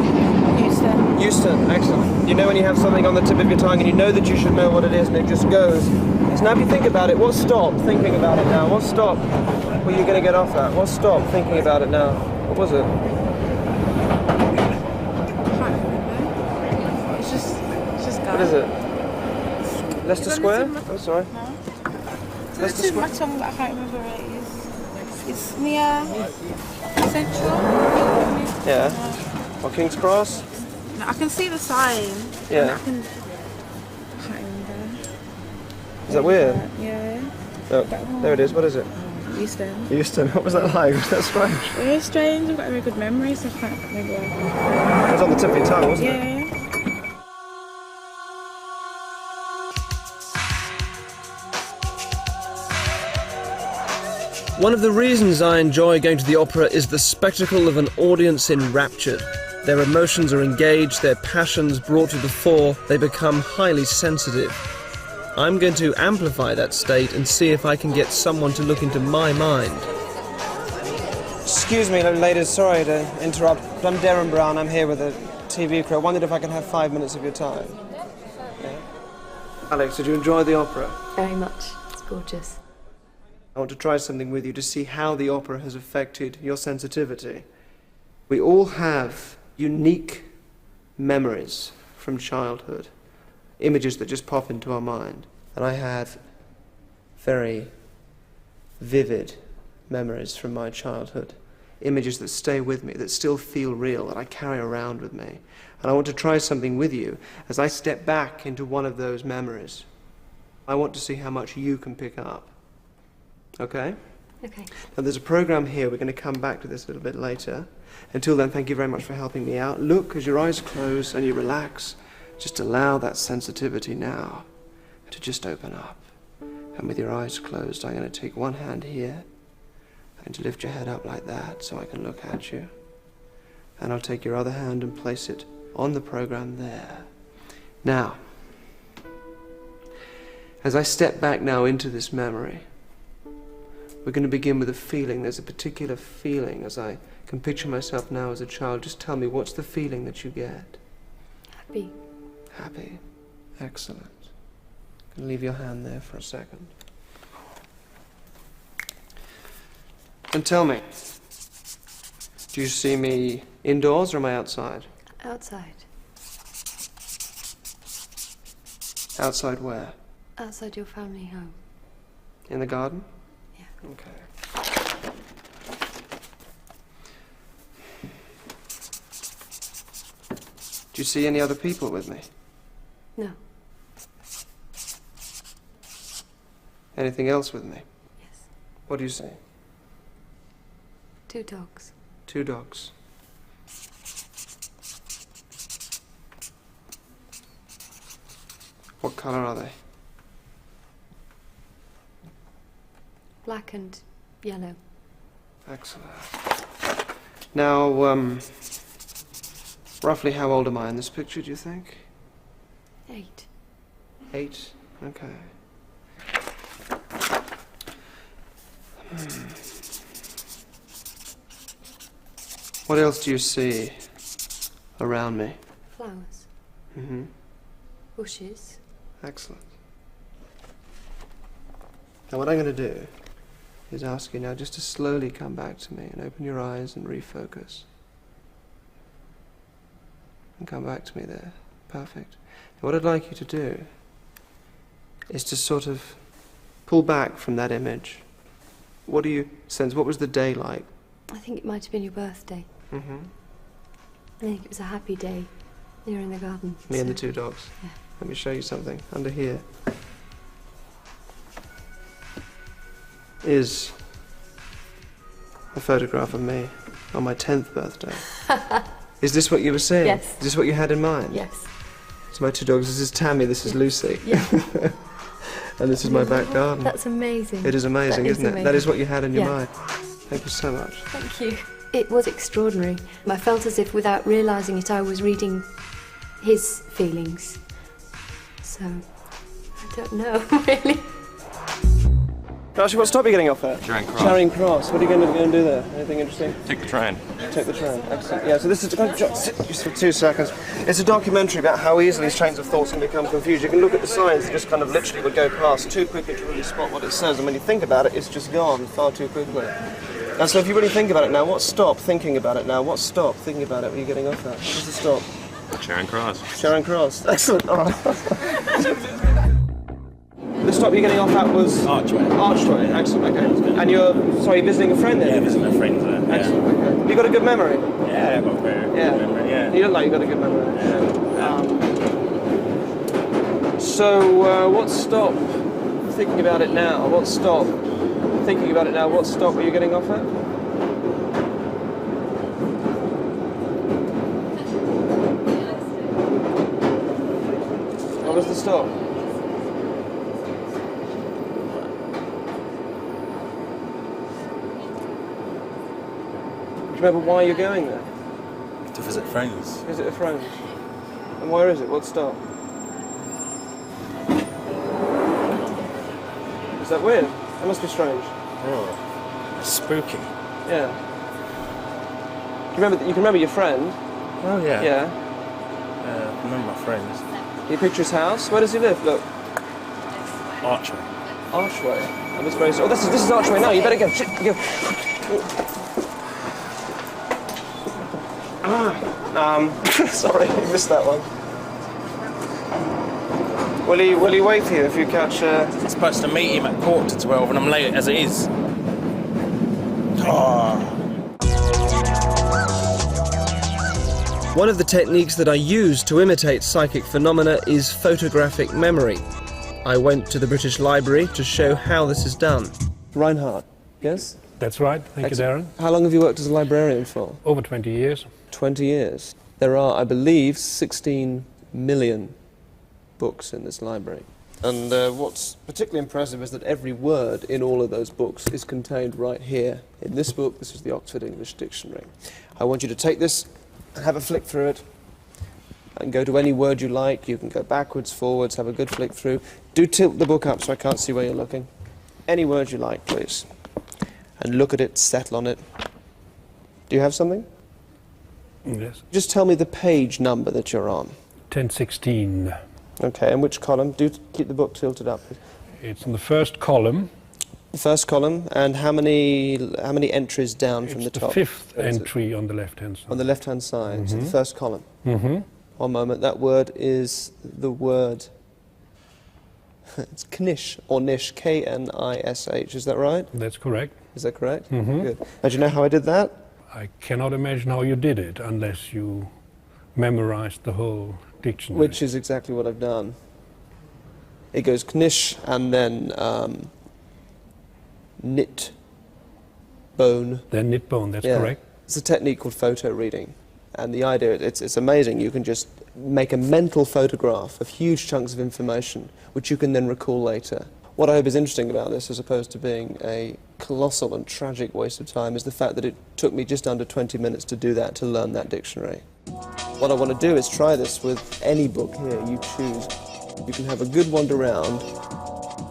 Euston. Euston, excellent. You know when you have something on the tip of your tongue and you know that you should know what it is and it just goes. So now if you think about it, what stop thinking about it now? What stop were you going to get off at? What stop thinking about it now? What was it? It's just What is it? Leicester Square? I'm sorry. There's two my tongue, but I can't remember where it is. It's near Central. Yeah. Or King's Cross? No, I can see the sign. Yeah. I can... I can't remember. Is that weird? Yeah. Oh, there it is. What is it? Euston. Euston. What was that like? Was that strange? It was strange. I've got a very good memory, so I can't remember. It was on the tip of your tongue, wasn't it? Yeah. One of the reasons I enjoy going to the opera is the spectacle of an audience enraptured. Their emotions are engaged, their passions brought to the fore, they become highly sensitive. I'm going to amplify that state and see if I can get someone to look into my mind. Excuse me, ladies, sorry to interrupt, but I'm Derren Brown, I'm here with the TV crew. I wondered if I could have 5 minutes of your time. Yeah. Alex, did you enjoy the opera? Very much. It's gorgeous. I want to try something with you to see how the opera has affected your sensitivity. We all have unique memories from childhood, images that just pop into our mind. And I have very vivid memories from my childhood, images that stay with me, that still feel real, that I carry around with me. And I want to try something with you as I step back into one of those memories. I want to see how much you can pick up. Okay? Okay. Now there's a program here, we're going to come back to this a little bit later. Until then, thank you very much for helping me out. Look, as your eyes close and you relax, just allow that sensitivity now to just open up. And with your eyes closed, I'm going to take one hand here and to lift your head up like that so I can look at you. And I'll take your other hand and place it on the program there. Now, as I step back now into this memory, we're going to begin with a feeling. There's a particular feeling as I can picture myself now as a child. Just tell me, what's the feeling that you get? Happy. Happy. Excellent. You can leave your hand there for a second. And tell me, do you see me indoors or am I outside? Outside. Outside where? Outside your family home. In the garden? Yeah. Okay. Do you see any other people with me? No. Anything else with me? Yes. What do you see? 2 dogs. 2 dogs. What colour are they? Black and yellow. Excellent. Now, roughly how old am I in this picture, do you think? 8. 8? Okay. What else do you see around me? Flowers. Mm-hmm. Bushes. Excellent. Now what I'm going to do is ask you now just to slowly come back to me and open your eyes and refocus. And come back to me there. Perfect. Now what I'd like you to do is to sort of pull back from that image. What do you sense? What was the day like? I think it might have been your birthday. Mm-hmm. I think it was a happy day. You were in the garden. Me and the 2 dogs. Yeah. Let me show you something. Under here is a photograph of me on my 10th birthday. Is this what you were saying? Yes. Is this what you had in mind? Yes. So my 2 dogs, this is Tammy, this is Lucy. Yeah. And this is my back garden. That's amazing. It is amazing, isn't it? That is what you had in your Yeah. mind. Thank you so much. Thank you. It was extraordinary. I felt as if, without realising it, I was reading his feelings. So, I don't know, really. Actually, what stop are you getting off at? Charing Cross. Charing Cross. What are you going to do there? Anything interesting? Take the train. Take the train. Excellent. Yeah, so this is... Just for 2 seconds. It's a documentary about how easily these trains of thoughts can become confused. You can look at the signs that just kind of literally would go past too quickly to really spot what it says, and when you think about it, it's just gone far too quickly. And so if you really think about it now, what's stop thinking about it now? What's stop thinking about it when you're getting off at? What's the stop? Charing Cross. Charing Cross. Excellent. All right. The stop you're getting off at was... Archway. Archway. Excellent, okay. And you're, sorry, visiting a friend there? Yeah, visiting a friend there. Excellent, okay. Have you got a good memory? Yeah, I've got a very good memory, yeah. You look like you've got a good memory. Yeah. So, what stop? Thinking about it now. What stop? Thinking about it now. What stop were you getting off at? What was the stop? Do you remember why you're going there? To visit friends. Visit a friend. And where is it? What stop? Is that weird? That must be strange. Oh, spooky. Yeah. Do you remember? You can remember your friend? Oh yeah. Yeah. I remember my friends. You picture his house? Where does he live? Look. Archway. Archway. That was very. Oh, this is Archway now. You better go. Shit, go. Sorry, you missed that one. Will he wait for you if you catch? I'm supposed to meet him at 11:45, and I'm late as it is. Oh. One of the techniques that I use to imitate psychic phenomena is photographic memory. I went to the British Library to show how this is done. Reinhard, yes? That's right. Thank you, Derren. How long have you worked as a librarian for? Over 20 years. 20 years. There are, I believe, 16 million books in this library. And what's particularly impressive is that every word in all of those books is contained right here. In this book, this is the Oxford English Dictionary. I want you to take this and have a flick through it and go to any word you like. You can go backwards, forwards, have a good flick through. Do tilt the book up so I can't see where you're looking. Any word you like, please. And look at it, settle on it. Do you have something? Yes. Just tell me the page number that you're on. 1016. Okay, and which column? Do keep the book tilted up. It's in the first column. The first column, and how many entries down from the top? The fifth entry on the left-hand side. On the left-hand side, so the Mhm. first column. Mm-hmm. One moment, that word is the word... it's knish, or nish, K-N-I-S-H, is that right? That's correct. Is that correct? Mhm. Good. Now, do you know how I did that? I cannot imagine how you did it unless you memorized the whole dictionary. Which is exactly what I've done. It goes knish, and then knit, bone. Then knit bone, that's Yeah. correct. It's a technique called photo reading. And the idea, it's amazing. You can just make a mental photograph of huge chunks of information, which you can then recall later. What I hope is interesting about this, as opposed to being a colossal and tragic waste of time, is the fact that it took me just under 20 minutes to do that, to learn that dictionary. What I want to do is try this with any book here you choose. You can have a good wander around,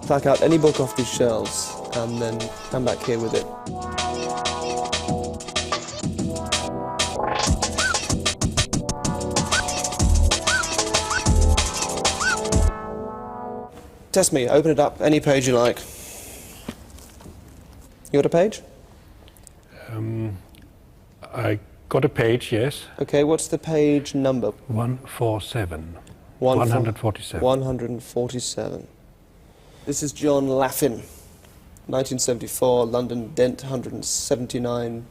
pluck out any book off these shelves, and then come back here with it. Test me, open it up, any page you like. You got a page? I got a page, yes. Okay, what's the page number? 147. 147. 147. This is John Laffin, 1974, London, Dent, 179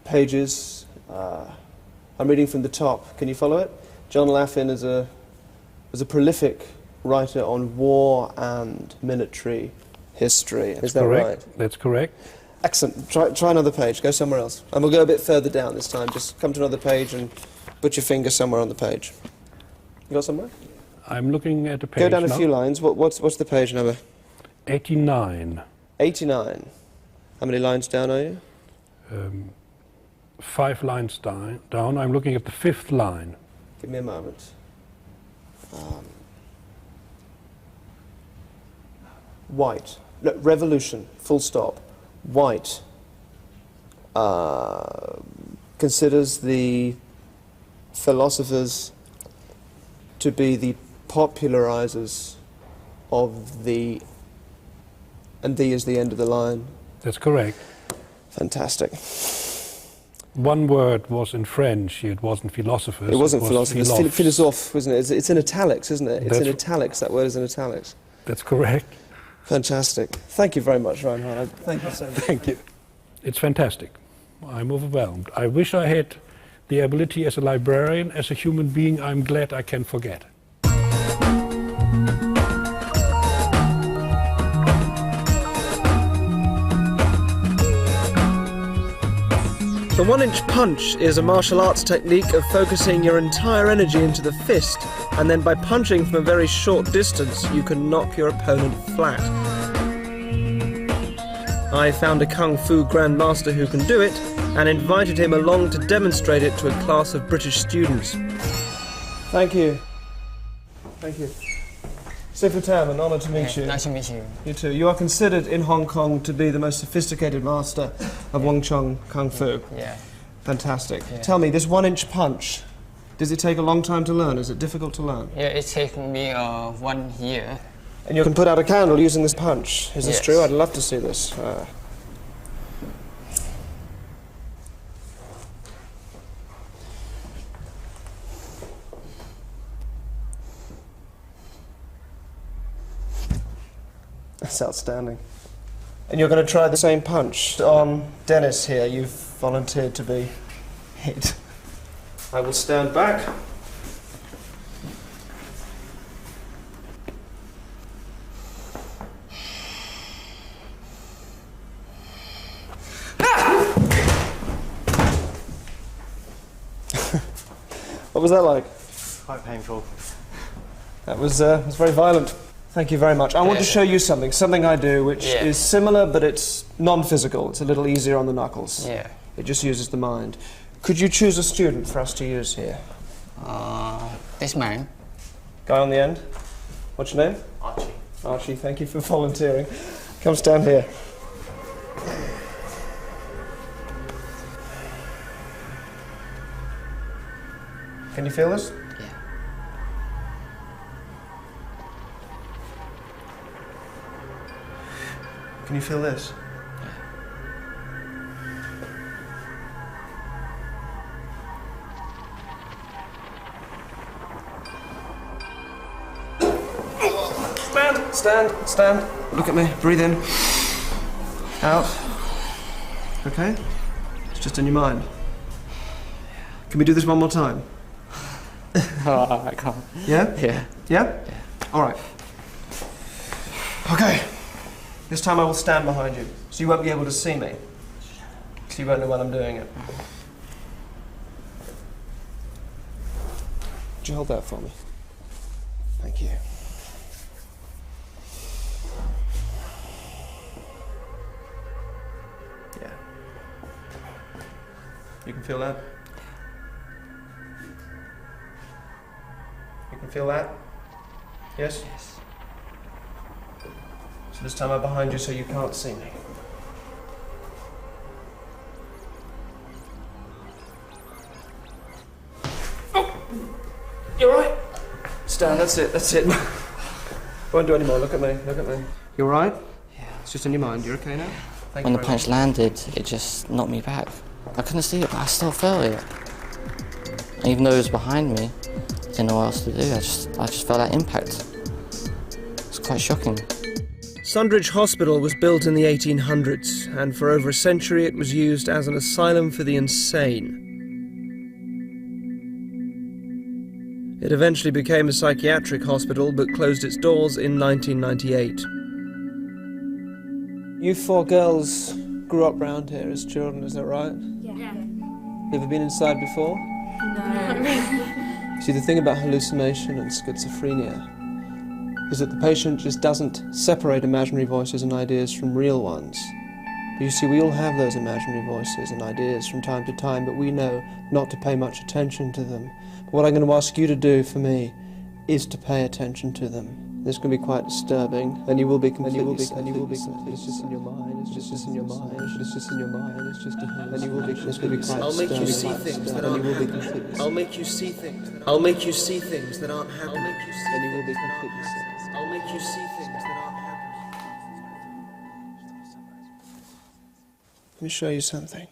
pages. I'm reading from the top. Can you follow it? John Laffin was a prolific writer on war and military history. Is that correct. right? That's correct. Excellent. Try another page. Go somewhere else. And we'll go a bit further down this time. Just come to another page and put your finger somewhere on the page. You got somewhere? I'm looking at the page Go down now. a few lines. What's the page number? 89. 89. How many lines down are you? 5 lines down. I'm looking at the 5th line. Give me a moment. White. Look, revolution. Full stop. White considers the philosophers to be the popularizers of the... And the is the end of the line. That's correct. Fantastic. One word was in French, it wasn't philosophers. It wasn't was philosophers, philosophes. philosophe, wasn't it? It's in italics, isn't it? It's That's in italics, that word is in italics. That's correct. Fantastic. Thank you very much, Reinhard. Thank you so much. Thank you. It's fantastic. I'm overwhelmed. I wish I had The ability as a librarian, as a human being, I'm glad I can forget. The one-inch punch is a martial arts technique of focusing your entire energy into the fist, and then by punching from a very short distance, you can knock your opponent flat. I found a Kung Fu grandmaster who can do it, and invited him along to demonstrate it to a class of British students. Thank you. Thank you. Sifu Tam, an honour to meet you. Nice to meet you. You too. You are considered in Hong Kong to be the most sophisticated master of Wing Chun Kung Fu. Yeah. Fantastic. Yeah. Tell me, this one-inch punch, does it take a long time to learn? Is it difficult to learn? Yeah, it took me 1 year. And you can put out a candle using this punch. Is this Yes. true? I'd love to see this. That's outstanding. And you're going to try the same punch on Dennis here. You've volunteered to be hit. I will stand back. What was that like? Quite painful. That was very violent. Thank you very much. I want to show you something I do which is similar, but it's non-physical. It's a little easier on the knuckles. Yeah. It just uses the mind. Could you choose a student for us to use here? This man. Guy on the end. What's your name? Archie. Archie, thank you for volunteering. Come stand here. Can you feel this? Yeah. Can you feel this? Stand. Look at me. Breathe in. Out. Okay? It's just in your mind. Can we do this one more time? I can't. Yeah? Yeah. Yeah? All right. Okay. This time I will stand behind you, so you won't be able to see me. So you won't know when I'm doing it. Would you hold that for me? Thank you. Yeah. You can feel that? You can feel that? Yes? Yes. So this time I'm behind you so you can't see me. Oh! You alright? Stand, that's it. Won't do any more, look at me. You alright? Yeah. It's just in your mind, you're okay now? Thank When you the very punch landed, it just knocked me back. I couldn't see it, but I still felt it. And even though it was behind me, I didn't know what else to do. I just felt that impact. It's quite shocking. Sundridge Hospital was built in the 1800s, and for over a century it was used as an asylum for the insane. It eventually became a psychiatric hospital, but closed its doors in 1998. You four girls grew up round here as children, is that right? Yeah. You ever been inside before? No. See, the thing about hallucination and schizophrenia is that the patient just doesn't separate imaginary voices and ideas from real ones. But you see, we all have those imaginary voices and ideas from time to time, but we know not to pay much attention to them. But what I'm going to ask you to do for me is to pay attention to them. This can be quite disturbing, and you will be completely, it's just in your mind, it's just in your mind, it's just in your mind, it's just in your mind, and you will be, this will be quite disturbing. I'll make you see things that aren't happening. I'll make you see things that aren't happening. And you will be completely sick. I'll make you see things that aren't happening. Let me show you something.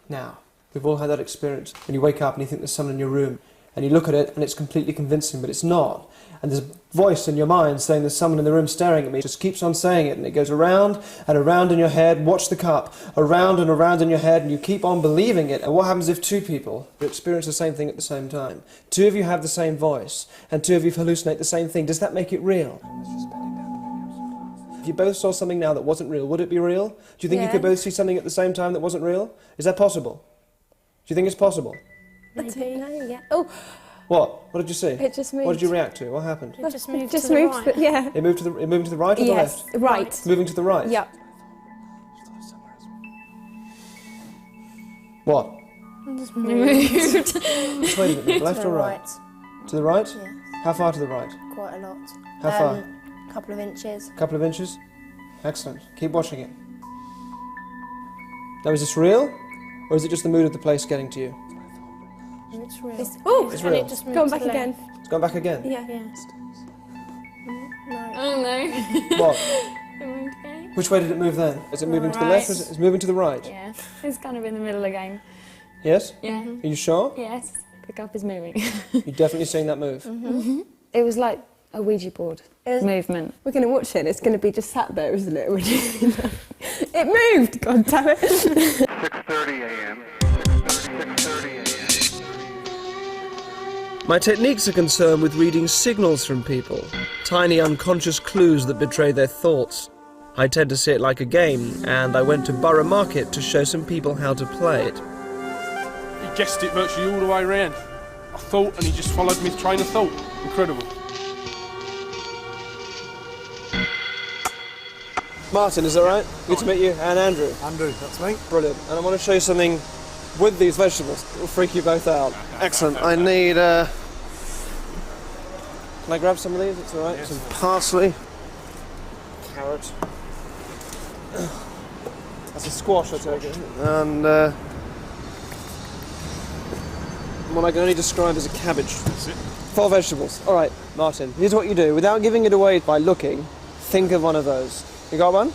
Now, we've all had that experience when you wake up and you think there's someone in your room and you look at it and it's completely convincing, but it's not. And there's a voice in your mind saying there's someone in the room staring at me. It just keeps on saying it, and it goes around and around in your head. Watch the cup. Around and around in your head, and you keep on believing it. And what happens if two people experience the same thing at the same time? Two of you have the same voice, and two of you hallucinate the same thing. Does that make it real? If you both saw something now that wasn't real, would it be real? Do you think you could both see something at the same time that wasn't real? Is that possible? Do you think it's possible? I don't know, yeah. Oh! What? What did you see? It just moved. What did you react to? What happened? It just moved to the right. Yeah. It moved to the right or the left? Yes, right. Moving to the right? Yeah. What? It just moved. Which way did it move? Left or right? To the right? Yeah. How far to the right? Quite a lot. How far? A couple of inches. A couple of inches? Excellent. Keep watching it. Now, is this real? Or is it just the mood of the place getting to you? It's real. It's real. It just moved gone back again. It's gone back again? Yeah. No. Oh no. What? It moved again. Which way did it move then? Is it moving to the left or is it's moving to the right? Yeah. It's kind of in the middle again. Yes? Yeah. Are you sure? Yes. The cup is moving. You're definitely seeing that move? It was like a Ouija board movement. We're going to watch it and it's going to be just sat there, isn't it? It moved! God damn it! 6:30 a.m. 6:30 a.m. My techniques are concerned with reading signals from people, tiny unconscious clues that betray their thoughts. I tend to see it like a game, and I went to Borough Market to show some people how to play it. He guessed it virtually all the way around. I thought, and he just followed me train of thought. Incredible. Martin, is that right? Good to meet you. And Andrew. Andrew, that's me. Brilliant. And I want to show you something with these vegetables. It will freak you both out. Excellent. I need, can I grab some of these? It's all right. Yes. Some parsley. Carrot. That's a squash, I take it. And what I can only describe as a cabbage. That's it. 4 vegetables. All right, Martin. Here's what you do. Without giving it away by looking, think of one of those. You got one?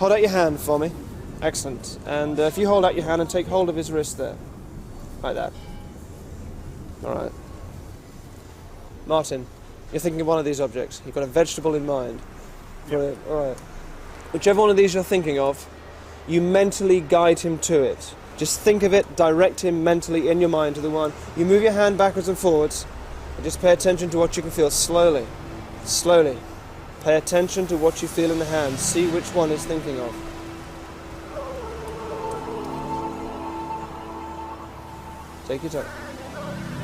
Hold out your hand for me. Excellent. And if you hold out your hand and take hold of his wrist there. Like that. All right. Martin, you're thinking of one of these objects. You've got a vegetable in mind. Brilliant. All right. Whichever one of these you're thinking of, you mentally guide him to it. Just think of it, direct him mentally in your mind to the one. You move your hand backwards and forwards, and just pay attention to what you can feel. Slowly. Slowly. Pay attention to what you feel in the hand. See which one he's thinking of. Take your time.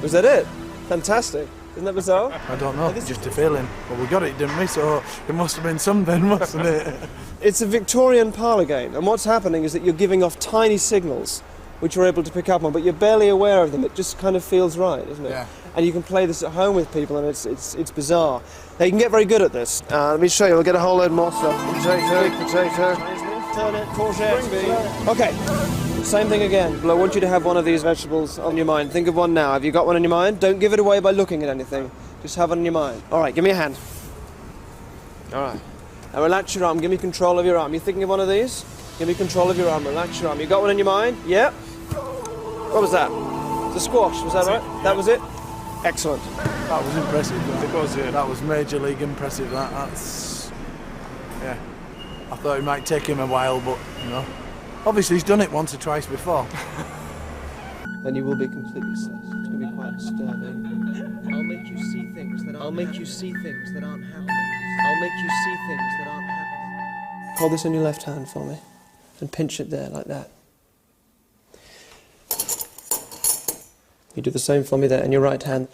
Was that it? Fantastic. Isn't that bizarre? I don't know, just a feeling. Well, we got it, didn't we? So it must have been something, mustn't it? It's a Victorian parlour game, and what's happening is that you're giving off tiny signals which you're able to pick up on, but you're barely aware of them. It just kind of feels right, isn't it? Yeah. And you can play this at home with people, and it's bizarre. Now, you can get very good at this. Let me show you. We'll get a whole load more stuff. Potato. Turn it. Courgette. Okay. Same thing again. Well, I want you to have one of these vegetables on your mind. Think of one now. Have you got one on your mind? Don't give it away by looking at anything. Just have it on your mind. All right, give me a hand. All right. Now relax your arm. Give me control of your arm. You thinking of one of these? Give me control of your arm. Relax your arm. You got one on your mind? Yeah. What was that? The squash. Was that right? Yeah. That was it? Excellent. That was impressive. That. It was, yeah. That was major league impressive. That's... Yeah. I thought it might take him a while, but, you know. Obviously, he's done it once or twice before. Then you will be completely safe. It's going to be quite disturbing. I'll make you see things that aren't happening. I'll make you see things that aren't happening. Hold this in your left hand for me and pinch it there like that. You do the same for me there in your right hand.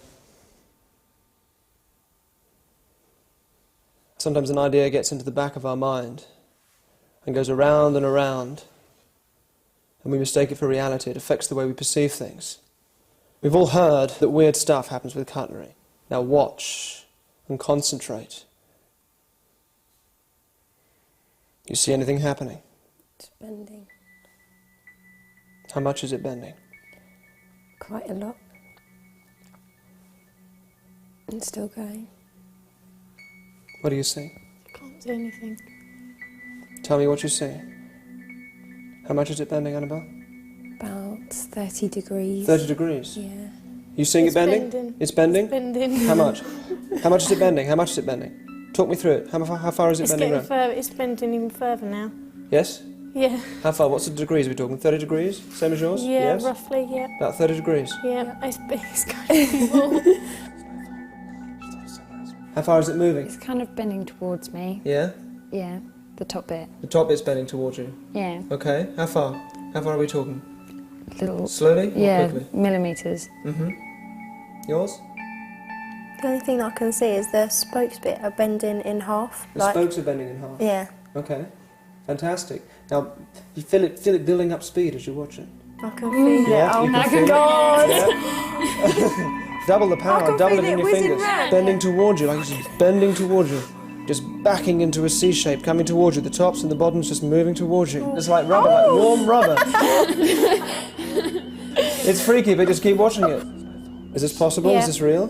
Sometimes an idea gets into the back of our mind and goes around and around, and we mistake it for reality. It affects the way we perceive things. We've all heard that weird stuff happens with cutlery. Now watch and concentrate. You see anything happening? It's bending. How much is it bending? Quite a lot. It's still going. What do you see? Can't do anything. Tell me what you see. How much is it bending, Annabelle? About 30 degrees. 30 degrees? Yeah. You seeing It's it bending? bending. It's bending? It's bending. How much? How much is it bending? How much is it bending? Talk me through it. How far is it It's bending getting around? further. It's bending even further now. Yes? Yeah. How far? What's the degrees we're talking? 30 degrees? Same as yours? Yeah, Yes? roughly. Yeah. About 30 degrees. Yeah. It's kind of more. How far is it moving? It's kind of bending towards me. Yeah? Yeah, the top bit. The top bit's bending towards you. Yeah. Okay. How far? How far are we talking? Little. Slowly or Yeah, quickly? millimetres. Mm-hmm. Yours? The only thing I can see is the spokes bit are bending in half. The spokes are bending in half. Yeah. Okay. Fantastic. Now, you feel it building up speed as you watch it. I can feel Yeah, it. Oh you my can feel it. God! Yeah. Double the power, can double feel it in it your whizzing fingers. round. Bending towards you, like it's just bending towards you. Just backing into a C shape, coming towards you. The tops and the bottoms just moving towards you. It's like rubber, like warm rubber. It's freaky, but just keep watching it. Is this possible? Yeah. Is this real?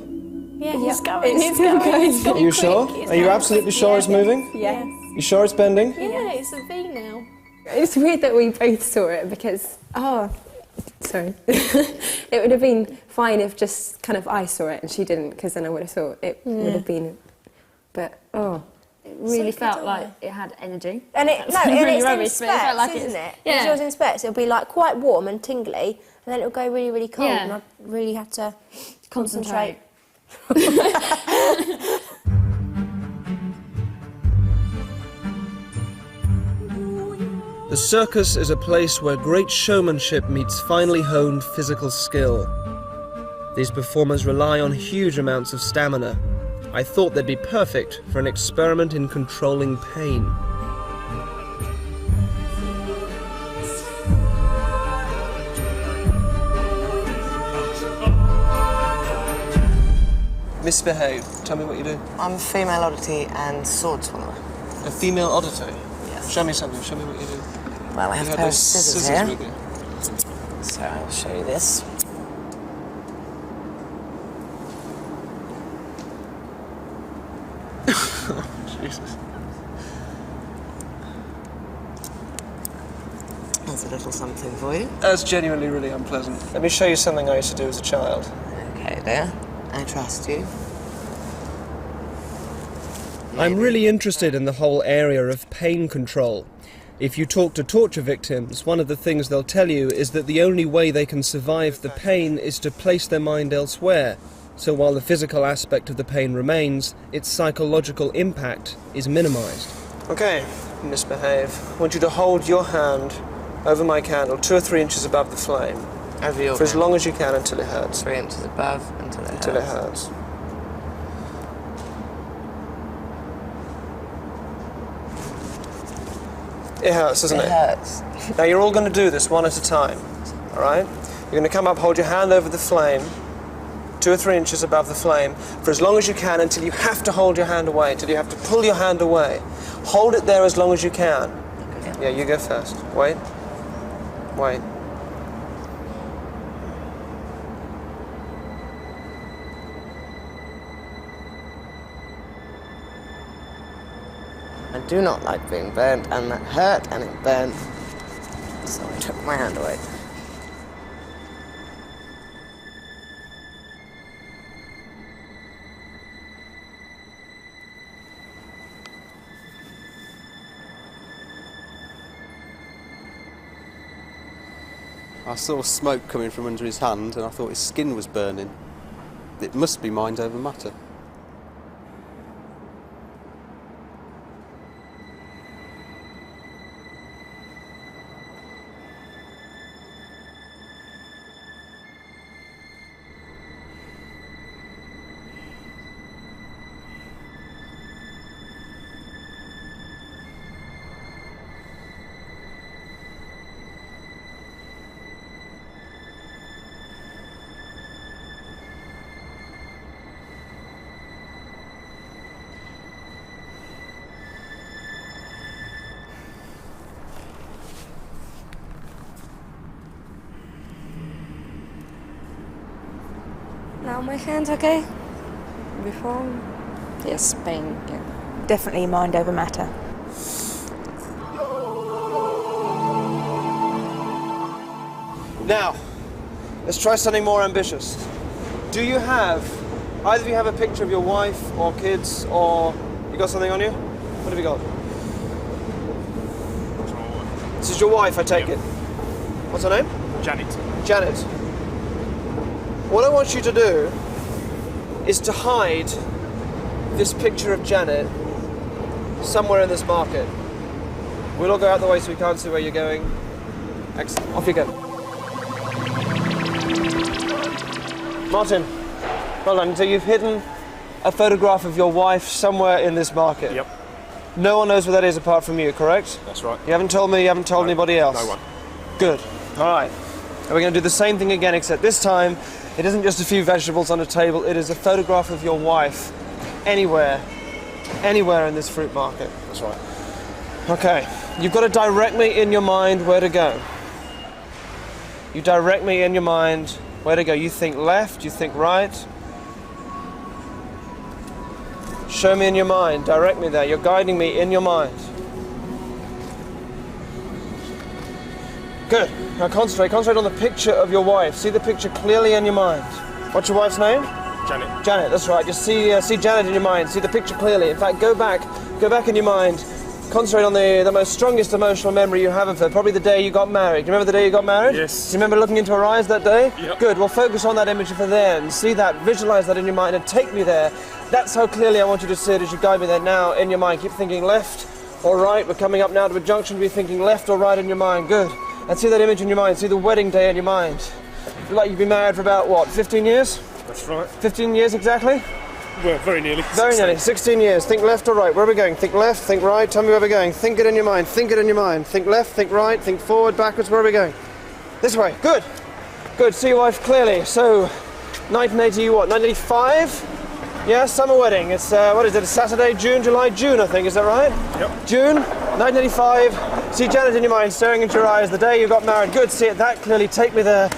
Yeah, it's going. It's going. It's Are you sure? Are you absolutely sure it's moving? Yes. You sure it's bending? Yeah, it's a V now. It's weird that we both saw it because, sorry. It would have been fine if just kind of I saw it and she didn't, because then I would have thought it would have been, but It really felt like it had energy. And That's it's really in rubbish, but it felt specs, like isn't it's- it? yeah. If yours in specs, it'll be like quite warm and tingly, and then it'll go really, really cold, Yeah. and I really had to concentrate. The circus is a place where great showmanship meets finely honed physical skill. These performers rely on huge amounts of stamina. I thought they'd be perfect for an experiment in controlling pain. Misbehave. Tell me what you do. I'm a female oddity and sword swallower. A female oddity? Yes. Show me something. Show me what you do. Well, I have You a had pair of those scissors scissors here. with you. So I'll show you this. Jesus. That's a little something for you. That's genuinely really unpleasant. Let me show you something I used to do as a child. Okay, dear. I trust you. I'm really interested in the whole area of pain control. If you talk to torture victims, one of the things they'll tell you is that the only way they can survive the pain is to place their mind elsewhere. So while the physical aspect of the pain remains, its psychological impact is minimized. Okay, misbehave. I want you to hold your hand over my candle 2 or 3 inches above the flame. Over your For as hand. long as you can until it hurts. 3 inches above until it Until it hurts. hurts. It hurts, doesn't it? It hurts. Now you're all going to do this one at a time, all right? You're going to come up, hold your hand over the flame, 2 or 3 inches above the flame, for as long as you can until you have to hold your hand away, until you have to pull your hand away. Hold it there as long as you can. Yeah, you go first. Wait. Wait. I do not like being burnt, and that hurt and it burned. So I took my hand away. I saw smoke coming from under his hand and I thought his skin was burning. It must be mind over matter. Now my hand's okay? Before? Yes, pain, yeah. Definitely mind over matter. Now, let's try something more ambitious. Do you have, either of you have a picture of your wife or kids, or you got something on you? What have you got? This is your wife, I take it. What's her name? Janet. Janet. What I want you to do is to hide this picture of Janet somewhere in this market. We'll all go out the way so we can't see where you're going. Excellent. Off you go. Martin, well done. So you've hidden a photograph of your wife somewhere in this market. Yep. No one knows where that is apart from you, correct? That's right. You haven't told me, you haven't told anybody else? No one. Good. All right. And we're going to do the same thing again, except this time it isn't just a few vegetables on a table, it is a photograph of your wife anywhere in this fruit market. That's right. Okay. You've got to direct me in your mind where to go. You direct me in your mind where to go. You think left, you think right. Show me in your mind, direct me there. You're guiding me in your mind. Good. Now concentrate on the picture of your wife. See the picture clearly in your mind. What's your wife's name? Janet. Janet, that's right. Just see Janet in your mind. See the picture clearly. In fact, go back in your mind. Concentrate on the most strongest emotional memory you have of her. Probably the day you got married. Do you remember the day you got married? Yes. Do you remember looking into her eyes that day? Yep. Good. Well, focus on that image of her then. See that, visualize that in your mind and take me there. That's how clearly I want you to see it as you guide me there now in your mind. Keep thinking left or right. We're coming up now to a junction. Be thinking left or right in your mind. Good. And see that image in your mind. See the wedding day in your mind. Feel like you've been married for about, what, 15 years? That's right. 15 years exactly? Well, very nearly. Very nearly. 16 years. Think left or right. Where are we going? Think left, think right. Tell me where we're going. Think it in your mind. Think it in your mind. Think left, think right, think forward, backwards. Where are we going? This way. Good. Good. See your wife clearly. So, 1980, what? 1985? Yeah, summer wedding. It's, what is it? A Saturday, July, June, I think. Is that right? Yep. June, 1985. See Janet in your mind, staring into your eyes. The day you got married. Good. See it that clearly. Take me there.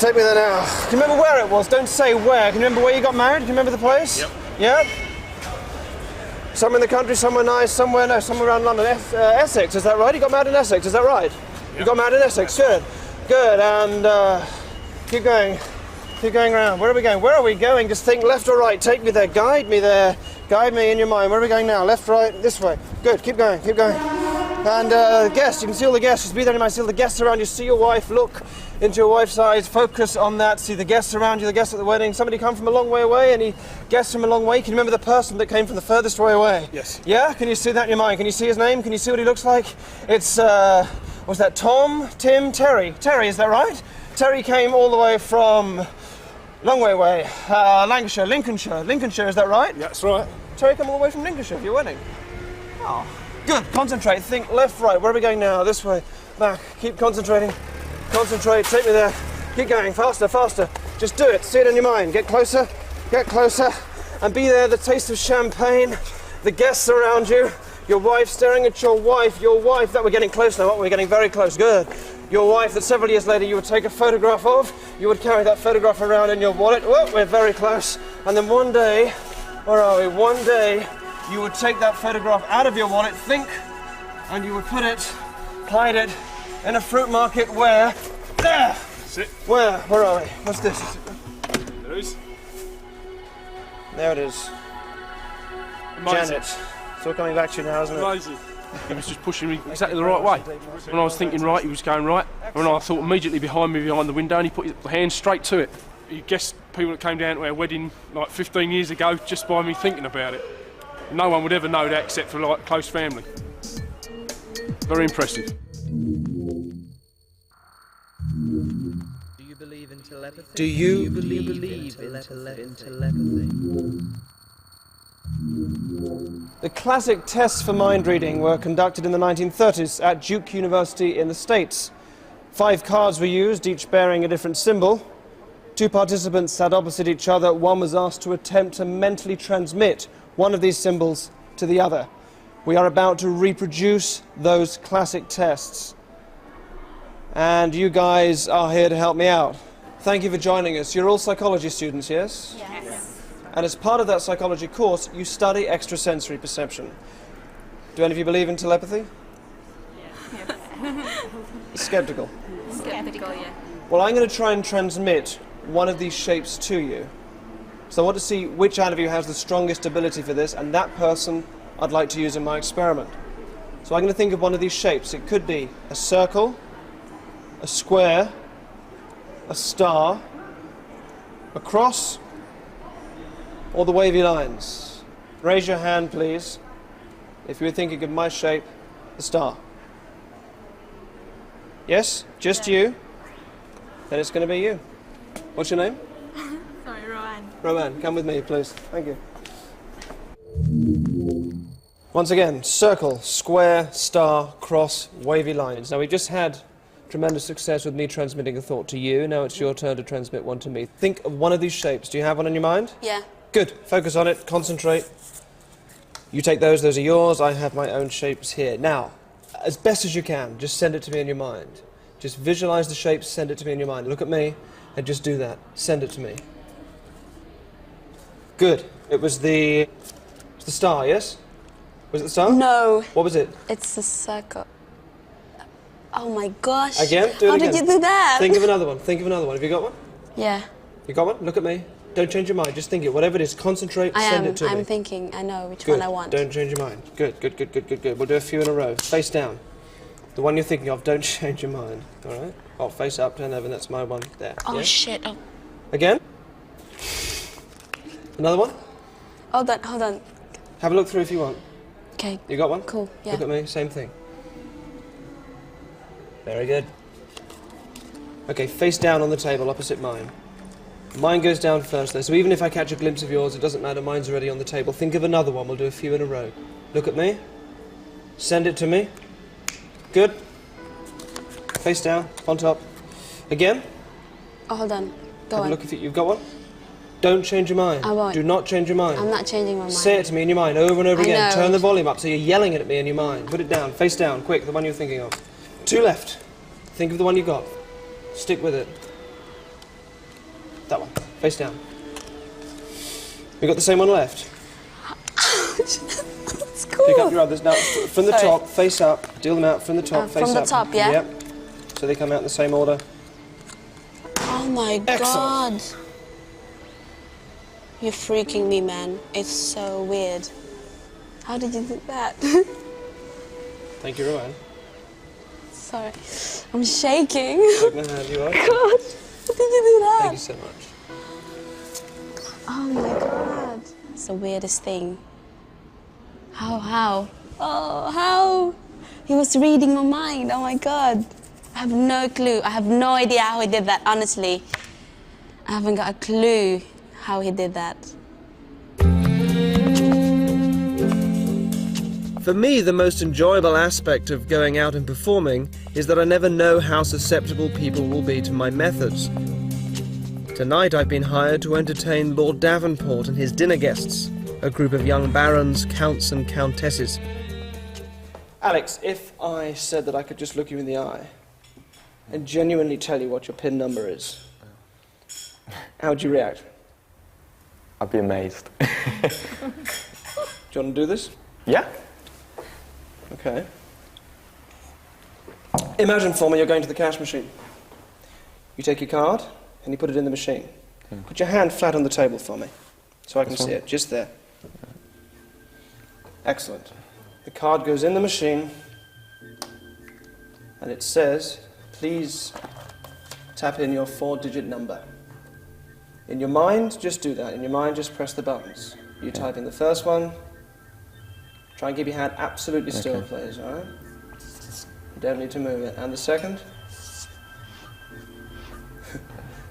Take me there now. Can you remember where it was? Don't say where. Can you remember where you got married? Can you remember the place? Yep. Yep. Somewhere in the country, somewhere nice, somewhere around London. Essex, is that right? You got married in Essex, is that right? Yep. You got married in Essex, good. Good, and keep going. Keep going around. Where are we going? Where are we going? Just think left or right. Take me there. Guide me there. Guide me in your mind. Where are we going now? Left, right, this way. Good, keep going, keep going. And guests, you can see all the guests. Just be there in your mind. See all the guests around you. See your wife. Look into your wife's eyes. Focus on that. See the guests around you, the guests at the wedding. Somebody come from a long way away. Any guests from a long way? Can you remember the person that came from the furthest way away? Yes. Yeah? Can you see that in your mind? Can you see his name? Can you see what he looks like? It's, what's that? Tom, Tim, Terry. Terry, is that right? Terry came all the way from long way away. Lancashire, Lincolnshire, is that right? Yeah, that's right. Terry came all the way from Lincolnshire for your wedding. Oh. Good. Concentrate. Think left, right. Where are we going now? This way. Back. Keep concentrating. Concentrate. Take me there. Keep going. Faster, faster. Just do it. See it in your mind. Get closer. Get closer. And be there. The taste of champagne. The guests around you. Your wife staring at your wife. Your wife. That we're getting close now, aren't we? We're getting very close. Good. Your wife that several years later you would take a photograph of. You would carry that photograph around in your wallet. Whoa, we're very close. And then one day, where are we? One day, you would take that photograph out of your wallet, think, and you would put it, hide it, in a fruit market where? There! That's it. Where? Where are we? What's this? There it is. There it is. Amazing. Janet. It's all coming back to you now, isn't it? Amazing. He was just pushing me exactly the right way. When I was thinking right, he was going right. And when I thought immediately behind me, behind the window, and he put his hand straight to it. He guessed people that came down to our wedding like 15 years ago just by me thinking about it. No one would ever know that except for like close family. Very impressive. Do you believe in telepathy? Do you believe in telepathy? The classic tests for mind reading were conducted in the 1930s at Duke University in the States. 5 cards were used, each bearing a different symbol. 2 participants sat opposite each other. One was asked to attempt to mentally transmit one of these symbols to the other. We are about to reproduce those classic tests. And you guys are here to help me out. Thank you for joining us. You're all psychology students, yes? Yes. And as part of that psychology course, you study extrasensory perception. Do any of you believe in telepathy? Yeah. Skeptical. Skeptical, yeah. Well, I'm going to try and transmit one of these shapes to you. So I want to see which out of you has the strongest ability for this, and that person I'd like to use in my experiment. So I'm going to think of one of these shapes. It could be a circle, a square, a star, a cross, or the wavy lines. Raise your hand, please, if you were thinking of my shape, the star. Yes? Just you? Then it's going to be you. What's your name? Sorry, Rowan. Rowan, come with me, please. Thank you. Once again, circle, square, star, cross, wavy lines. Now, we just had tremendous success with me transmitting a thought to you. Now it's your turn to transmit one to me. Think of one of these shapes. Do you have one in your mind? Yeah. Good. Focus on it. Concentrate. You take those. Those are yours. I have my own shapes here. Now, as best as you can, just send it to me in your mind. Just visualize the shapes, send it to me in your mind. Look at me and just do that. Send it to me. Good. It was the star, yes? Was it the star? No. What was it? It's a circle. Oh my gosh. Again? Do it How again. did you do that? Think of another one. Think of another one. Have you got one? Yeah. You got one? Look at me. Don't change your mind. Just think it. Whatever it is, concentrate, send it to me. I'm thinking. I know which Good. one I want. Don't change your mind. Good, good, good, good, good, good. We'll do a few in a row. Face down. The one you're thinking of, don't change your mind. All right? Oh, face up, turn over. That's my one there. Oh yeah? shit. Oh. Again? Another one? Hold on, hold on. Have a look through if you want. Okay. You got one? Cool, yeah. Look at me, same thing. Very good. Okay, face down on the table, opposite mine. Mine goes down first though, so even if I catch a glimpse of yours, it doesn't matter, mine's already on the table. Think of another one, we'll do a few in a row. Look at me. Send it to me. Good. Face down, on top. Again. Oh, hold on. Go Have on. a look if you've got one. Don't change your mind. I won't. Do not change your mind. I'm not changing my mind. Say it to me in your mind over and over I again. know. Turn the volume up so you're yelling it at me in your mind. Put it down, face down, quick, the one you're thinking of. Two left. Think of the one you got. Stick with it. That one, face down. We got the same one left. That's cool. Pick up your others. Now, from the Sorry. top, face up. Deal them out from the top, face up. From the top, yeah? Yep. So they come out in the same order. Oh my Excellent. god. You're freaking me, man. It's so weird. How did you do that? Thank you, Rowan. Sorry. I'm shaking. Shake my hand, you all right? God. How did you do that? Thank you so much. Oh my god. It's the weirdest thing. How? Oh, how? He was reading my mind. Oh my god. I have no clue. I have no idea how he did that, honestly. I haven't got a clue how he did that. For me, the most enjoyable aspect of going out and performing is that I never know how susceptible people will be to my methods. Tonight I've been hired to entertain Lord Davenport and his dinner guests, a group of young barons, counts and countesses. Alex, if I said that I could just look you in the eye and genuinely tell you what your PIN number is, how would you react? I'd be amazed. Do you want to do this? Yeah. Okay. Imagine for me you're going to the cash machine. You take your card and you put it in the machine. Put your hand flat on the table for me so I can see it, just there. Excellent. The card goes in the machine and it says, please tap in your 4-digit number. In your mind, just do that. In your mind, just press the buttons. You type in the first one. Try and keep your hand absolutely still, please, all right? You don't need to move it. And the second?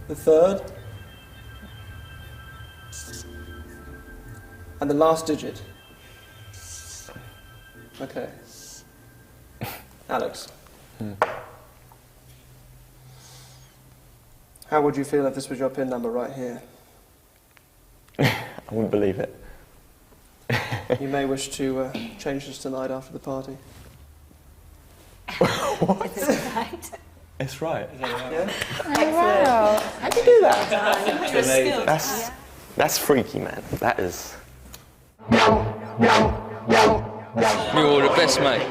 The third? And the last digit? Okay. Alex. How would you feel if this was your PIN number right here? I wouldn't believe it. You may wish to change this tonight after the party. What? It's right. It's right. Yeah? Wow. How'd you do that? That's freaky, man. That is. You're the best, mate.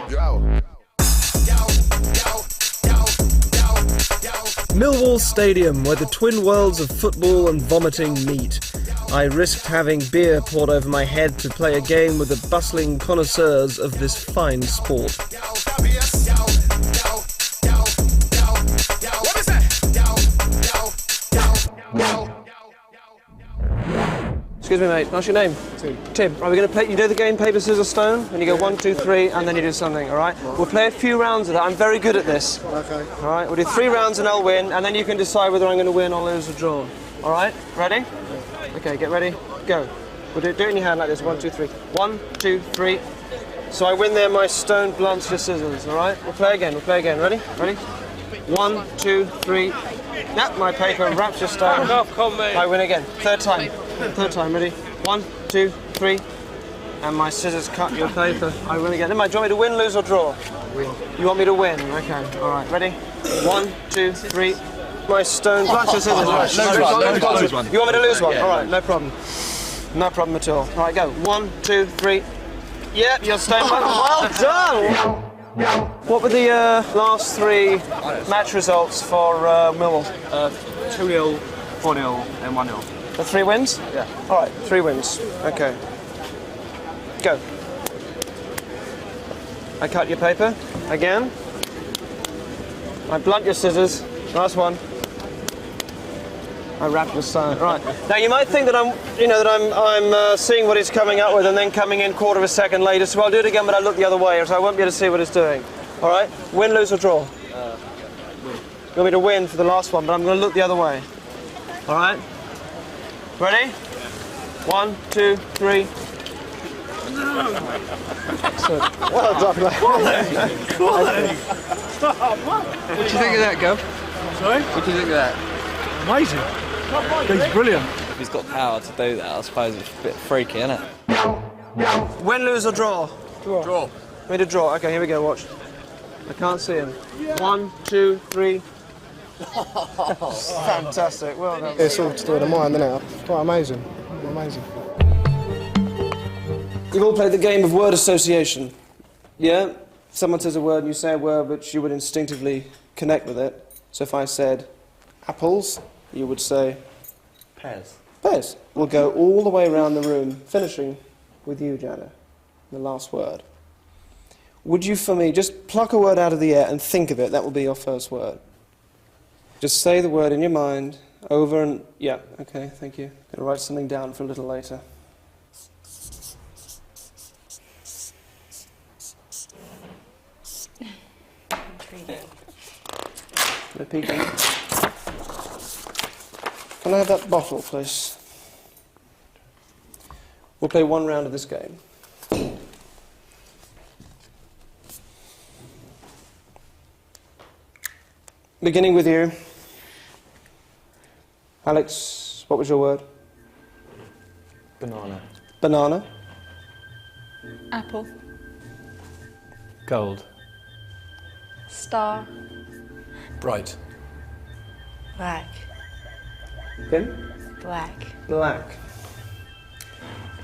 Millwall Stadium, where the twin worlds of football and vomiting meet. I risked having beer poured over my head to play a game with the bustling connoisseurs of this fine sport. Excuse me, mate. What's your name? Tim. Right, we're going to play. You do the game paper, scissors, stone, and you go 1, 2, 3, and then you do something. All right? We'll play a few rounds of that. I'm very good at this. Okay. All right. We'll do 3 rounds, and I'll win, and then you can decide whether I'm going to win or lose or draw. All right? Ready? Okay. Get ready. Go. We'll do it in your hand like this. 1, 2, 3. 1, 2, 3. So I win there. My stone blunts your scissors. All right? We'll play again. Ready? 1, 2, 3. Yep. My paper wraps your stone. I win again. Third time. Ready? 1, 2, 3. And my scissors cut your paper. I win again. Then, do you want me to win, lose, or draw? Win. You want me to win? Okay. All right. Ready? 1, 2, 3. My stone blunts your scissors. Lose one. You want me to lose one? All right. No problem. No problem at all. All right. Go. 1, 2, 3. Yep. Your stone blunts. Well done. What were the last 3 match results for Millwall? 2-0, 4-0, and 1-0. The 3 wins? Yeah. All right, 3 wins. Okay. Go. I cut your paper. Again. I blunt your scissors. Last one. I wrap your stone. Right. Now you might think that I'm seeing what it's coming up with and then coming in quarter of a second later. So I'll do it again, but I look the other way, so I won't be able to see what it's doing. All right. Win, lose, or draw. Win. You want me to win for the last one, but I'm going to look the other way. All right. Ready? 1, 2, 3. Excellent. Well done, mate. Quality. What do you think of that, Gov? Sorry? What do you think of that? Amazing. He's brilliant. If he's got power to do that, I suppose it's a bit freaky, isn't it? Win, lose, or draw? Draw. Me to draw. Okay, here we go. Watch. I can't see him. 1, 2, 3. Fantastic. Well done. It's all to do with the mind, isn't it? It's quite amazing. Amazing. You've all played the game of word association. Yeah? Someone says a word and you say a word which you would instinctively connect with it. So if I said apples, you would say Pears. pears. We'll go all the way around the room, finishing with you, Jana. The last word. Would you, for me, just pluck a word out of the air and think of it? That will be your first word. Just say the word in your mind, over and... Yeah, okay, thank you. I'm going to write something down for a little later. Repeating. Can I have that bottle, please? We'll play 1 round of this game. Beginning with you. Alex, what was your word? Banana. Banana. Apple. Gold. Star. Bright. Black. Kim? Black. Black.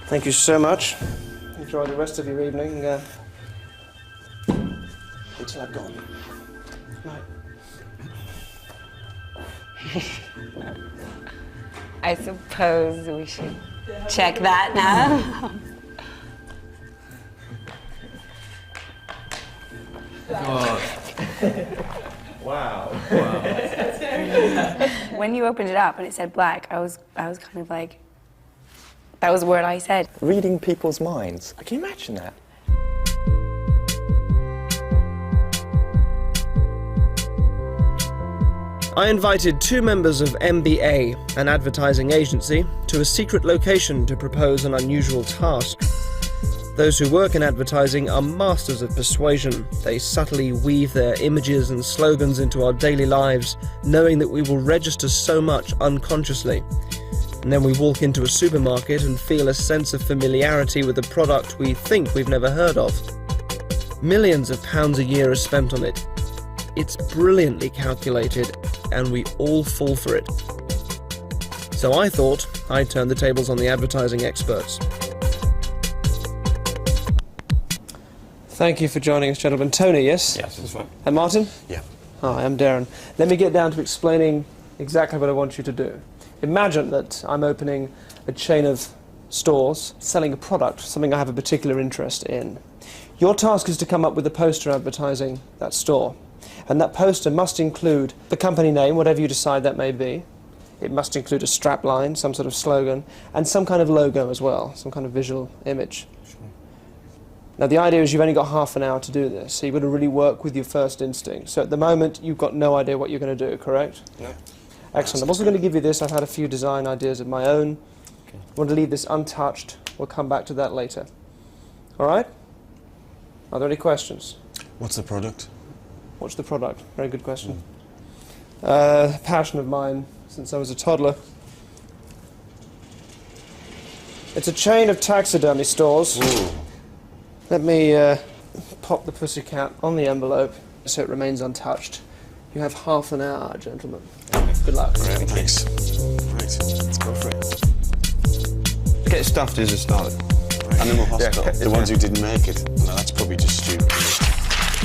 Thank you so much. Enjoy the rest of your evening. Until I've gone. Night. I suppose we should check that now. Wow. When you opened it up and it said black, I was kind of like, that was the word I said. Reading people's minds. Can you imagine that? I invited 2 members of MBA, an advertising agency, to a secret location to propose an unusual task. Those who work in advertising are masters of persuasion. They subtly weave their images and slogans into our daily lives, knowing that we will register so much unconsciously. And then we walk into a supermarket and feel a sense of familiarity with a product we think we've never heard of. Millions of pounds a year are spent on it. It's brilliantly calculated, and we all fall for it. So I thought I'd turn the tables on the advertising experts. Thank you for joining us, gentlemen. Tony, yes? Yes, that's fine. And Martin? Yeah. Hi, I'm Derren. Let me get down to explaining exactly what I want you to do. Imagine that I'm opening a chain of stores, selling a product, something I have a particular interest in. Your task is to come up with a poster advertising that store. And that poster must include the company name, whatever you decide that may be. It must include a strap line, some sort of slogan, and some kind of logo as well, some kind of visual image. Now, the idea is you've only got half an hour to do this, so you've got to really work with your first instinct. So at the moment, you've got no idea what you're going to do, correct? No. Excellent. I'm also going to give you this. I've had a few design ideas of my own. Okay. I want to leave this untouched. We'll come back to that later. All right? Are there any questions? What's the product? What's the product? Very good question. Passion of mine since I was a toddler. It's a chain of taxidermy stores. Ooh. Let me pop the pussycat on the envelope so it remains untouched. You have half an hour, gentlemen. Good luck. Great, thanks. Right, let's go for it. Get stuffed as a start. Right. Animal Hospital, the ones who didn't make it. No, that's probably just stupid.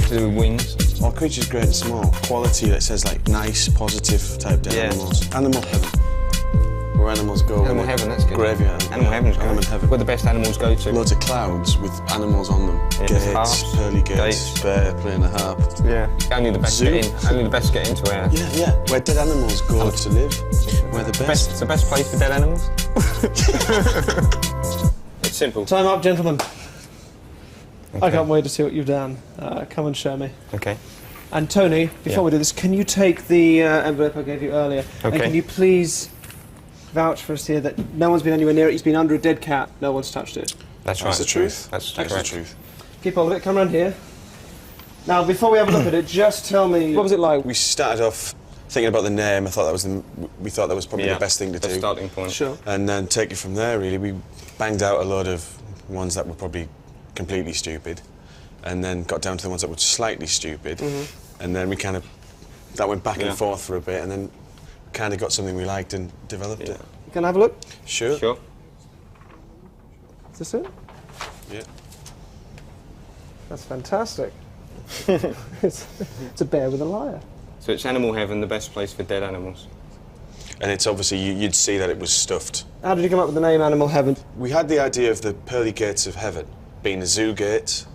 The wings. All creatures great and small. Quality that says like nice, positive type dead animals. Animal heaven. Where animals go. Animal heaven, that's good. Graveyard. Animal heaven's good. Animal heaven. Where the best animals go to. Loads of clouds with animals on them. Yeah, Gates, harps, pearly gates, bear playing a harp. Yeah. Only the best get in. Only the best get into where. Yeah. Where dead animals go to live. Where the best. It's the best place for dead animals. It's simple. Time up, gentlemen. Okay. I can't wait to see what you've done. Come and show me. Okay. And Tony, before we do this, can you take the envelope I gave you earlier? Okay. And can you please vouch for us here that no one's been anywhere near it, it's been under a dead cat, no one's touched it? That's right. That's the truth. That's the correct. truth. Keep hold of it, come around here. Now, before we have a look at it, just tell me, what was it like? We started off thinking about the name. I thought that was we thought that was probably the best thing to do. The starting point. Sure. And then take it from there, really. We banged out a load of ones that were probably completely stupid, and then got down to the ones that were slightly stupid, and then we kind of, that went back and forth for a bit, and then kind of got something we liked and developed it. Can I have a look? Sure. Sure. Is this it? Yeah. That's fantastic. it's a bear with a lyre. So it's Animal Heaven, the best place for dead animals. And it's obviously, you'd see that it was stuffed. How did you come up with the name Animal Heaven? We had the idea of the pearly gates of heaven being the zoo gates.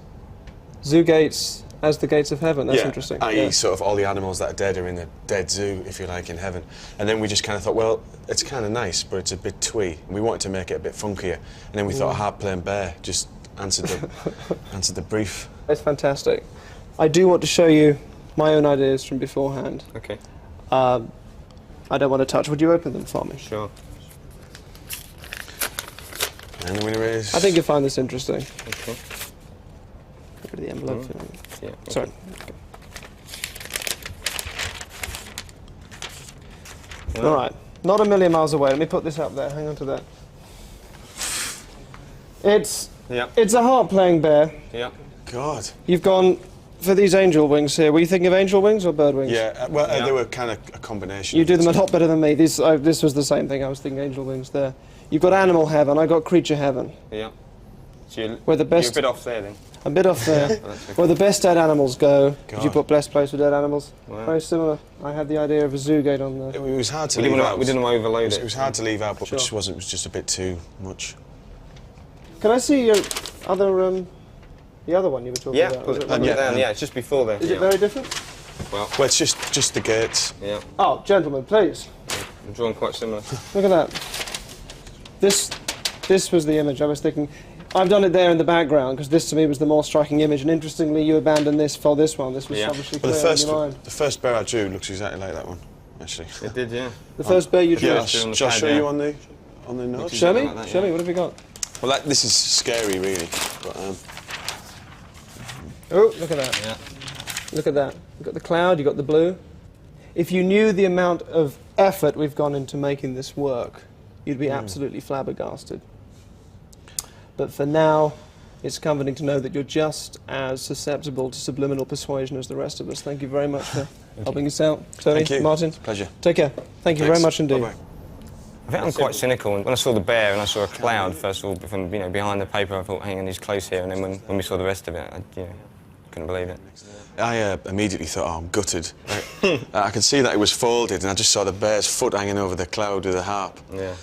Zoo gates as the gates of heaven, that's interesting. i.e. sort of all the animals that are dead are in the dead zoo, if you like, in heaven. And then we just kind of thought, well, it's kind of nice, but it's a bit twee. We wanted to make it a bit funkier. And then we thought a harp-playing bear just answered the brief. It's fantastic. I do want to show you my own ideas from beforehand. Okay. I don't want to touch. Would you open them for me? Sure. And the winner is... I think you'll find this interesting. Okay. Get rid of the envelope. Yeah. Sorry. Okay. All right. Not a million miles away. Let me put this up there. Hang on to that. It's a harp-playing bear. Yeah. God. You've gone for these angel wings here. Were you thinking of angel wings or bird wings? Yeah, well, they were kind of a combination. You do them a lot better than me. This was the same thing. I was thinking angel wings there. You've got animal heaven. I got creature heaven. Yeah. So Where the best. you're a bit off there then. A bit off there. Where the best dead animals go. Did you God. put blessed place for dead animals? Wow. Very similar. I had the idea of a zoo gate on there. It was hard to We leave didn't out. we didn't overload it. It was hard to leave out, but Sure. it just wasn't. It was just a bit too much. Can I see your other the other one you were talking Yeah, about? put Was it down. Yeah, it's just before there. Is it very different? Well, it's just the gates. Yeah. Oh, gentlemen, please. I'm drawn quite similar. Look at that. This was the image I was thinking. I've done it there in the background because this to me was the more striking image, and interestingly, you abandoned this for this one. This was obviously Well, clear in your mind. the first bear I drew looks exactly like that one, actually. It did, yeah. The first bear you drew. Yeah, shall I show you on the notes? Show me. Show me. What have you got? Well, this is scary, really. But, Oh, look at that. Yeah. Look at that. You've got the cloud, you've got the blue. If you knew the amount of effort we've gone into making this work, you'd be absolutely flabbergasted. But for now, it's comforting to know that you're just as susceptible to subliminal persuasion as the rest of us. Thank you very much for helping us out. Tony, Thank you. Martin. Pleasure. Take care. Thank you very much indeed. Bye-bye. I think I'm quite cynical, and when I saw the bear and I saw a cloud, first of all, from behind the paper, I thought, hang on, he's close here, and then when we saw the rest of it, I Couldn't believe it. I immediately thought, oh, I'm gutted. I could see that it was folded, and I just saw the bear's foot hanging over the cloud with the harp. Yeah.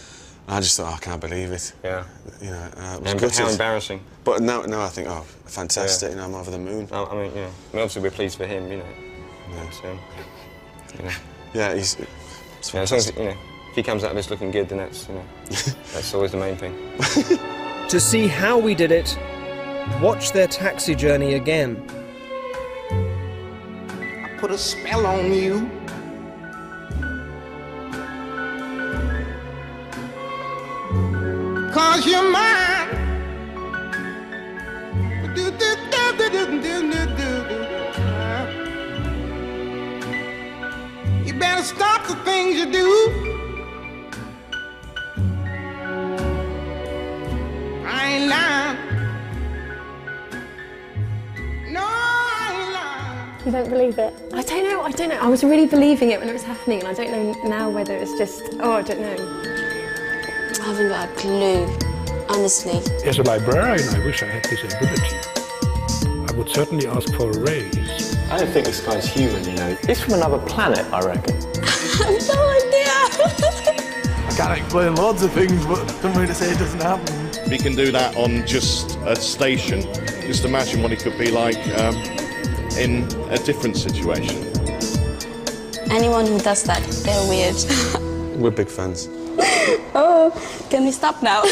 And I just thought, oh, I can't believe it. Yeah. You know, it was And gutted. how embarrassing. But now I think, oh, fantastic, Yeah. you know, I'm over the moon. I mean, yeah. I mean, obviously we're pleased for him, you know. Yeah. So, you know. Yeah, he's... Yeah, as long as, you know, if he comes out of this looking good, then that's, you know, that's always the main thing. To see how we did it, watch their taxi journey again. I put a spell on you. Cause you're mine. You better stop the things you do. I ain't lying. No, I ain't lying. You don't believe it? I don't know. I was really believing it when it was happening, and I don't know now whether it's just, I don't know. I haven't got a clue, honestly. As a librarian, I wish I had this ability. I would certainly ask for a raise. I don't think this guy's human, you know. He's from another planet, I reckon. I have no idea. I can't explain loads of things, but don't mean to say it doesn't happen. He can do that on just a station. Just imagine what he could be like in a different situation. Anyone who does that, they're weird. We're big fans. Oh, can we stop now?